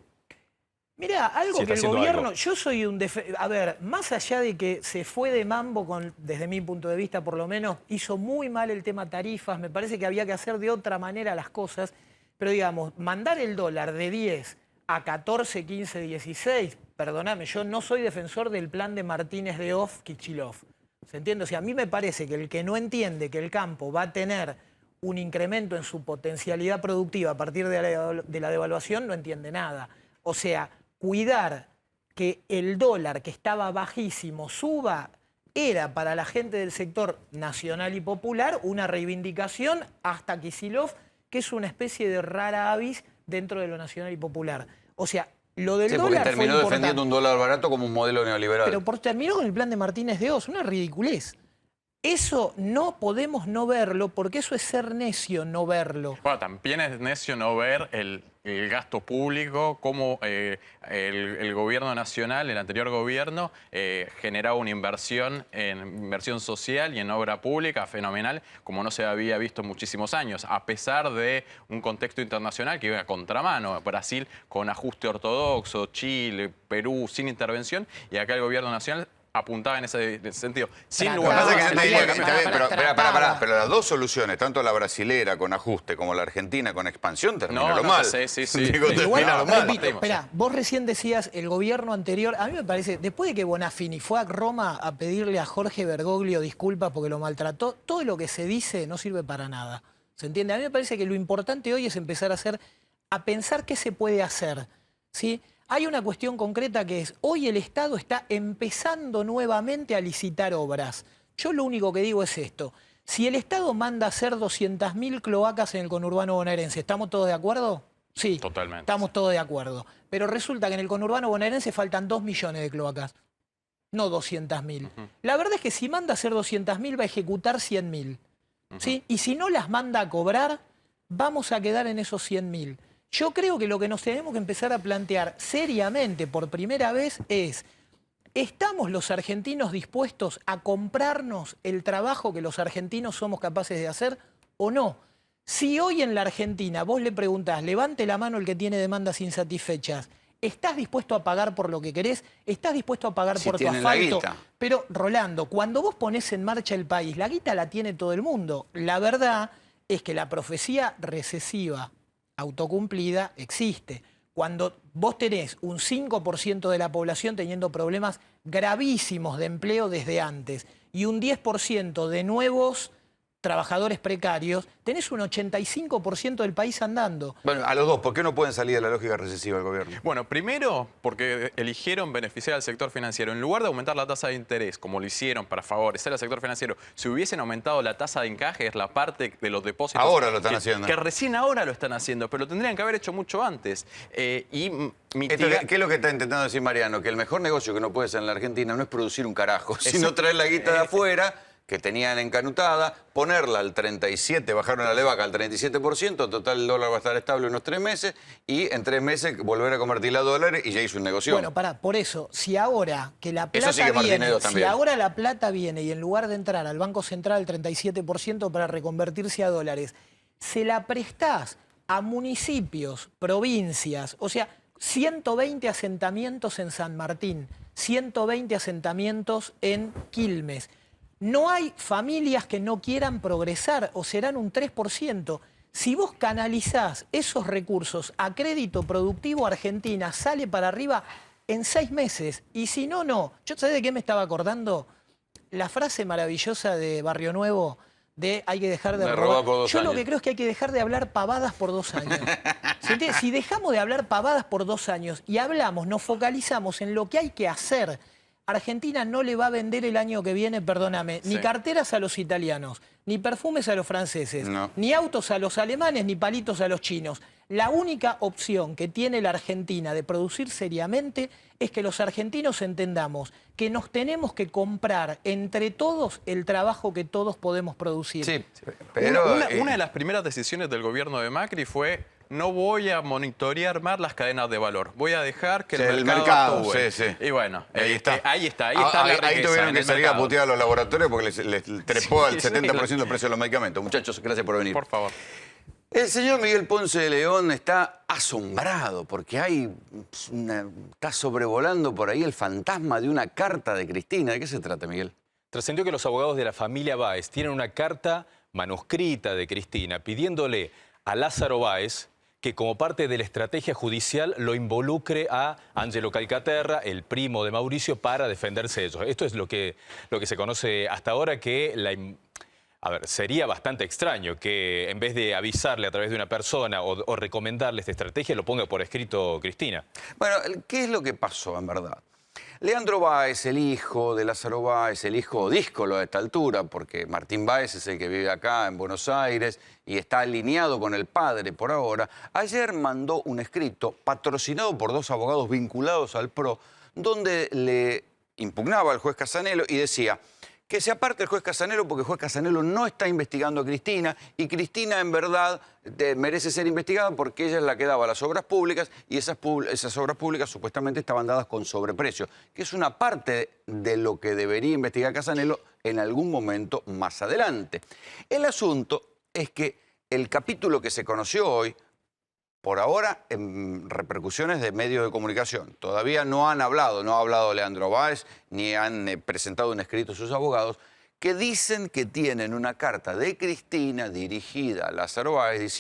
Mirá, algo Si que el está haciendo gobierno... algo. Yo soy un... A ver, más allá de que se fue de mambo, desde mi punto de vista por lo menos, hizo muy mal el tema tarifas, me parece que había que hacer de otra manera las cosas, pero digamos, mandar el dólar de 10 a 14, 15, 16, perdóname, yo no soy defensor del plan de Martínez de Off, Kichilov. ¿Se entiende? O sea, a mí me parece que el que no entiende que el campo va a tener un incremento en su potencialidad productiva a partir de la devaluación no entiende nada. O sea, cuidar que el dólar, que estaba bajísimo, suba, era para la gente del sector nacional y popular una reivindicación hasta Kicillof, que es una especie de rara avis dentro de lo nacional y popular. O sea, lo del dólar porque terminó fue defendiendo un dólar barato como un modelo neoliberal. Pero terminó con el plan de Martínez de Oz, una ridiculez. Eso no podemos no verlo, porque eso es ser necio no verlo. Bueno, también es necio no ver el gasto público, cómo el gobierno nacional, el anterior gobierno, generaba una inversión en inversión social y en obra pública fenomenal, como no se había visto en muchísimos años, a pesar de un contexto internacional que iba a contramano. Brasil con ajuste ortodoxo, Chile, Perú sin intervención, y acá el gobierno nacional apuntaba en ese sentido. Sin lugar a dudas. Pero las dos soluciones, tanto la brasilera con ajuste como la argentina con expansión, terminaron mal. Sí. Digo, terminaron mal. Repito, espera, vos recién decías el gobierno anterior, a mí me parece, después de que Bonafini fue a Roma a pedirle a Jorge Bergoglio disculpas porque lo maltrató, todo lo que se dice no sirve para nada. ¿Se entiende? A mí me parece que lo importante hoy es empezar a pensar qué se puede hacer, ¿sí? Hay una cuestión concreta que es, hoy el Estado está empezando nuevamente a licitar obras. Yo lo único que digo es esto, si el Estado manda a hacer 200.000 cloacas en el conurbano bonaerense, ¿estamos todos de acuerdo? Sí, totalmente. Estamos todos de acuerdo. Pero resulta que en el conurbano bonaerense faltan 2 millones de cloacas, no 200.000. La verdad es que si manda a hacer 200.000 va a ejecutar 100.000. ¿Sí? Y si no las manda a cobrar, vamos a quedar en esos 100.000. Yo creo que lo que nos tenemos que empezar a plantear seriamente por primera vez es, ¿estamos los argentinos dispuestos a comprarnos el trabajo que los argentinos somos capaces de hacer o no? Si hoy en la Argentina vos le preguntás, levante la mano el que tiene demandas insatisfechas, ¿estás dispuesto a pagar por lo que querés? ¿Estás dispuesto a pagar por tu asfalto? Pero, Rolando, cuando vos ponés en marcha el país, la guita la tiene todo el mundo. La verdad es que la profecía recesiva autocumplida existe. Cuando vos tenés un 5% de la población teniendo problemas gravísimos de empleo desde antes y un 10% de nuevos trabajadores precarios, tenés un 85% del país andando. Bueno, a los dos, ¿por qué no pueden salir de la lógica recesiva del gobierno? Bueno, primero, porque eligieron beneficiar al sector financiero. En lugar de aumentar la tasa de interés, como lo hicieron para favorecer al sector financiero, si hubiesen aumentado la tasa de encaje, es la parte de los depósitos... Ahora lo están haciendo. Que recién ahora lo están haciendo, pero lo tendrían que haber hecho mucho antes. ¿Qué es lo que está intentando decir Mariano? Que el mejor negocio que no puede ser en la Argentina no es producir un carajo, sino traer la guita de afuera, que tenían encanutada, ponerla al 37%, bajaron la levaca al 37%, total el dólar va a estar estable unos 3 meses, y en 3 meses volver a convertirla a dólares y ya hizo un negocio. Bueno, por eso, si ahora que la plata la plata viene y en lugar de entrar al Banco Central al 37% para reconvertirse a dólares, se la prestás a municipios, provincias, o sea, 120 asentamientos en San Martín, 120 asentamientos en Quilmes. No hay familias que no quieran progresar o serán un 3%. Si vos canalizás esos recursos a crédito productivo, Argentina sale para arriba en 6 meses. Y si no, no. ¿Yo sabés de qué me estaba acordando? La frase maravillosa de Barrio Nuevo de hay que dejar de robar. Yo lo que creo es que hay que dejar de hablar pavadas por 2 años. Si dejamos de hablar pavadas por 2 años y hablamos, nos focalizamos en lo que hay que hacer, Argentina no le va a vender el año que viene, perdóname, ni carteras a los italianos, ni perfumes a los franceses, ni autos a los alemanes, ni palitos a los chinos. La única opción que tiene la Argentina de producir seriamente es que los argentinos entendamos que nos tenemos que comprar entre todos el trabajo que todos podemos producir. Sí, pero una de las primeras decisiones del gobierno de Macri fue: no voy a monitorear más las cadenas de valor. Voy a dejar que el mercado actúe. Y bueno, ahí está. Ahí tuvieron que salir a putear a los laboratorios porque les trepó al 70% el precio de los medicamentos. Muchachos, gracias por venir. Por favor. El señor Miguel Ponce de León está asombrado porque está sobrevolando por ahí el fantasma de una carta de Cristina. ¿De qué se trata, Miguel? Trascendió que los abogados de la familia Báez tienen una carta manuscrita de Cristina pidiéndole a Lázaro Báez que como parte de la estrategia judicial lo involucre a Angelo Calcaterra, el primo de Mauricio, para defenderse ellos. Esto es lo que se conoce hasta ahora, que sería bastante extraño que en vez de avisarle a través de una persona o recomendarle esta estrategia, lo ponga por escrito Cristina. Bueno, ¿qué es lo que pasó en verdad? Leandro Báez, el hijo de Lázaro Báez, el hijo díscolo a esta altura, porque Martín Báez es el que vive acá en Buenos Aires y está alineado con el padre por ahora, ayer mandó un escrito patrocinado por 2 abogados vinculados al PRO, donde le impugnaba al juez Casanelo y decía que se aparte el juez Casanelo porque el juez Casanelo no está investigando a Cristina y Cristina en verdad merece ser investigada porque ella es la que daba las obras públicas y esas obras públicas supuestamente estaban dadas con sobreprecio, que es una parte de lo que debería investigar Casanelo en algún momento más adelante. El asunto es que el capítulo que se conoció hoy, por ahora, en repercusiones de medios de comunicación. Todavía no han hablado, no ha hablado Leandro Báez, ni han presentado un escrito sus abogados, que dicen que tienen una carta de Cristina dirigida a Lázaro Báez,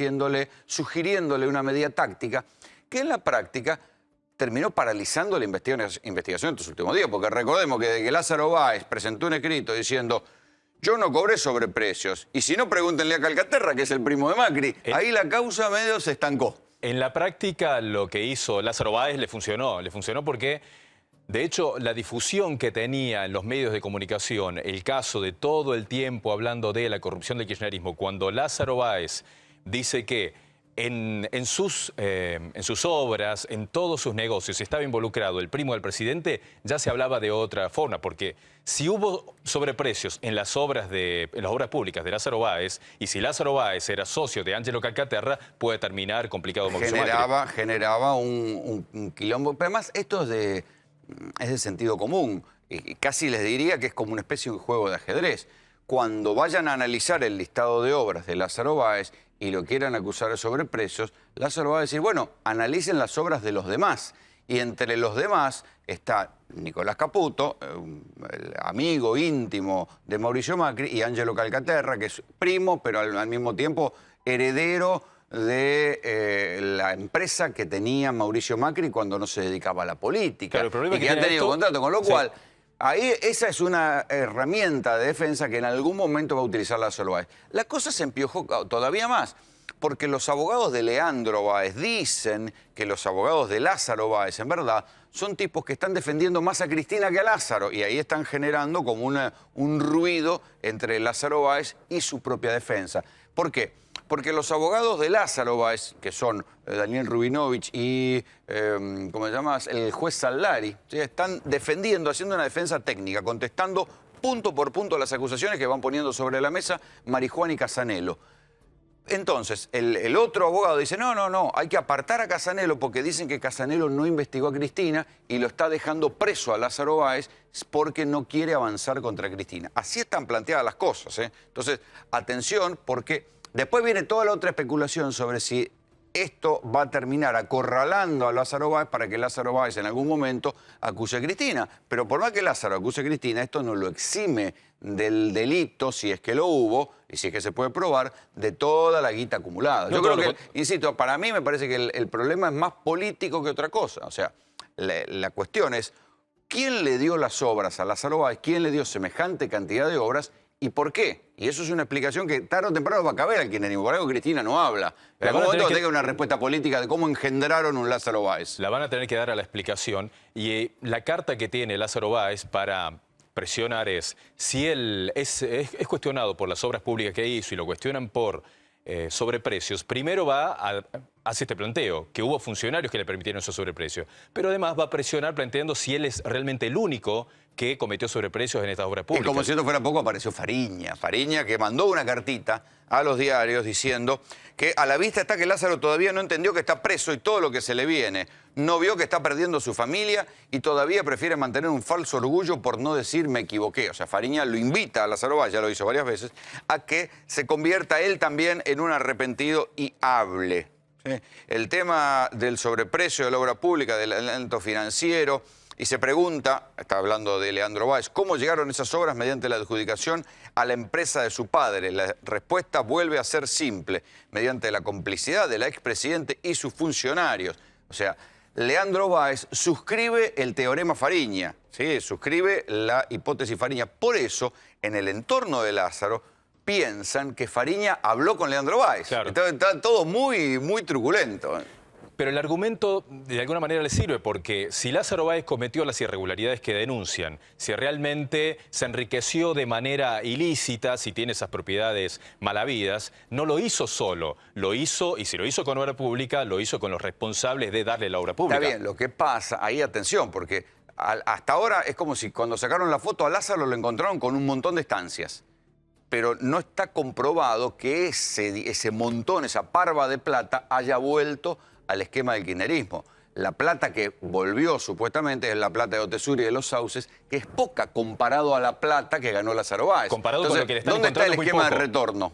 sugiriéndole una medida táctica, que en la práctica terminó paralizando la investigación en estos últimos días, porque recordemos que desde que Lázaro Báez presentó un escrito diciendo: yo no cobré sobreprecios, y si no, pregúntenle a Calcaterra, que es el primo de Macri, ahí la causa medio se estancó. En la práctica, lo que hizo Lázaro Báez le funcionó porque, de hecho, la difusión que tenía en los medios de comunicación, el caso de todo el tiempo hablando de la corrupción del kirchnerismo, cuando Lázaro Báez dice que en sus obras, en todos sus negocios, estaba involucrado el primo del presidente, ya se hablaba de otra forma, porque si hubo sobreprecios en las obras públicas de Lázaro Báez, y si Lázaro Báez era socio de Angelo Calcaterra, puede terminar complicado. Generaba un quilombo, pero además esto es de sentido común, y casi les diría que es como una especie de juego de ajedrez. Cuando vayan a analizar el listado de obras de Lázaro Báez y lo quieran acusar de sobreprecios, Lázaro va a decir, bueno, analicen las obras de los demás. Y entre los demás está Nicolás Caputo, el amigo íntimo de Mauricio Macri, y Angelo Calcaterra, que es primo, pero al mismo tiempo heredero de la empresa que tenía Mauricio Macri cuando no se dedicaba a la política. Claro, el problema y que han tenido contrato, con lo cual ahí esa es una herramienta de defensa que en algún momento va a utilizar Lázaro Báez. La cosa se empiojó todavía más, porque los abogados de Leandro Báez dicen que los abogados de Lázaro Báez, en verdad, son tipos que están defendiendo más a Cristina que a Lázaro, y ahí están generando como un ruido entre Lázaro Báez y su propia defensa. ¿Por qué? Porque los abogados de Lázaro Báez, que son Daniel Rubinovich y, ¿cómo se llama?, el juez Saldari, ¿sí?, están defendiendo, haciendo una defensa técnica, contestando punto por punto las acusaciones que van poniendo sobre la mesa Marijuán y Casanelo. Entonces, el otro abogado dice, no, hay que apartar a Casanelo porque dicen que Casanelo no investigó a Cristina y lo está dejando preso a Lázaro Báez porque no quiere avanzar contra Cristina. Así están planteadas las cosas, ¿eh? Entonces, atención, porque después viene toda la otra especulación sobre si esto va a terminar acorralando a Lázaro Báez para que Lázaro Báez en algún momento acuse a Cristina. Pero por más que Lázaro acuse a Cristina, esto no lo exime del delito, si es que lo hubo, y si es que se puede probar, de toda la guita acumulada. Yo creo que, insisto, para mí me parece que el problema es más político que otra cosa. O sea, la cuestión es, ¿quién le dio las obras a Lázaro Báez? ¿Quién le dio semejante cantidad de obras? ¿Y por qué? Y eso es una explicación que tarde o temprano va a caber al kirchnerismo. Por algo Cristina no habla. Pero ¿cómo tenga una respuesta política de cómo engendraron un Lázaro Báez? La van a tener que dar a la explicación. Y la carta que tiene Lázaro Báez para presionar es, si él es cuestionado por las obras públicas que hizo y lo cuestionan por sobreprecios, primero hace este planteo, que hubo funcionarios que le permitieron esos sobreprecios, pero además va a presionar planteando si él es realmente el único que cometió sobreprecios en estas obras públicas. Y como si esto fuera poco, apareció Fariña, que mandó una cartita a los diarios diciendo que a la vista está que Lázaro todavía no entendió que está preso y todo lo que se le viene. No vio que está perdiendo su familia y todavía prefiere mantener un falso orgullo por no decir me equivoqué. O sea, Fariña lo invita a Lázaro Báez, ya lo hizo varias veces, a que se convierta él también en un arrepentido y hable. ¿Sí? El tema del sobreprecio de la obra pública, del adelanto financiero, y se pregunta, está hablando de Leandro Báez, ¿cómo llegaron esas obras mediante la adjudicación a la empresa de su padre? La respuesta vuelve a ser simple, mediante la complicidad de la expresidente y sus funcionarios. O sea, Leandro Báez suscribe el teorema Fariña, ¿sí? Suscribe la hipótesis Fariña. Por eso, en el entorno de Lázaro, piensan que Fariña habló con Leandro Báez. Claro. Está todo muy truculento. Pero el argumento de alguna manera le sirve porque si Lázaro Báez cometió las irregularidades que denuncian, si realmente se enriqueció de manera ilícita, si tiene esas propiedades malavidas, no lo hizo solo, lo hizo, y si lo hizo con obra pública, lo hizo con los responsables de darle la obra pública. Está bien, lo que pasa, ahí atención, porque hasta ahora es como si cuando sacaron la foto a Lázaro lo encontraron con un montón de estancias. Pero no está comprobado que ese montón, esa parva de plata, haya vuelto al esquema del kirchnerismo. La plata que volvió supuestamente es la plata de Otesur y de los Sauces, que es poca comparado a la plata que ganó Lázaro Báez. Comparado con lo que le están ¿dónde está el encontrando esquema de retorno?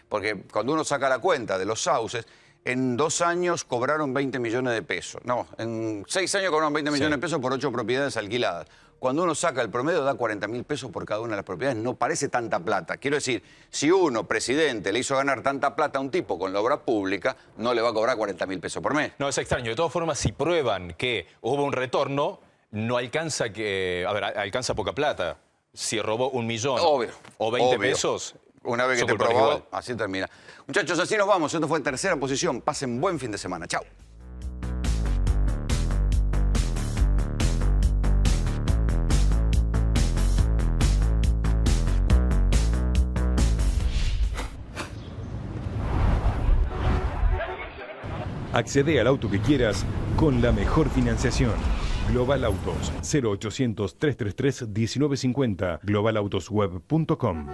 Porque cuando uno saca la cuenta de los Sauces, en 2 años cobraron 20 millones de pesos. No, en 6 años cobraron 20 millones de pesos por 8 propiedades alquiladas. Cuando uno saca el promedio da 40.000 pesos por cada una de las propiedades. No parece tanta plata. Quiero decir, si uno, presidente, le hizo ganar tanta plata a un tipo con la obra pública, no le va a cobrar 40.000 pesos por mes. No, es extraño. De todas formas, si prueban que hubo un retorno, no alcanza alcanza poca plata. Si robó 1 millón o 20 pesos... Una vez que esté probado, así termina. Muchachos, así nos vamos. Esto fue Tercera Posición. Pasen buen fin de semana. Chao. Accede al auto que quieras con la mejor financiación. Global Autos, 0800 333 1950, globalautosweb.com.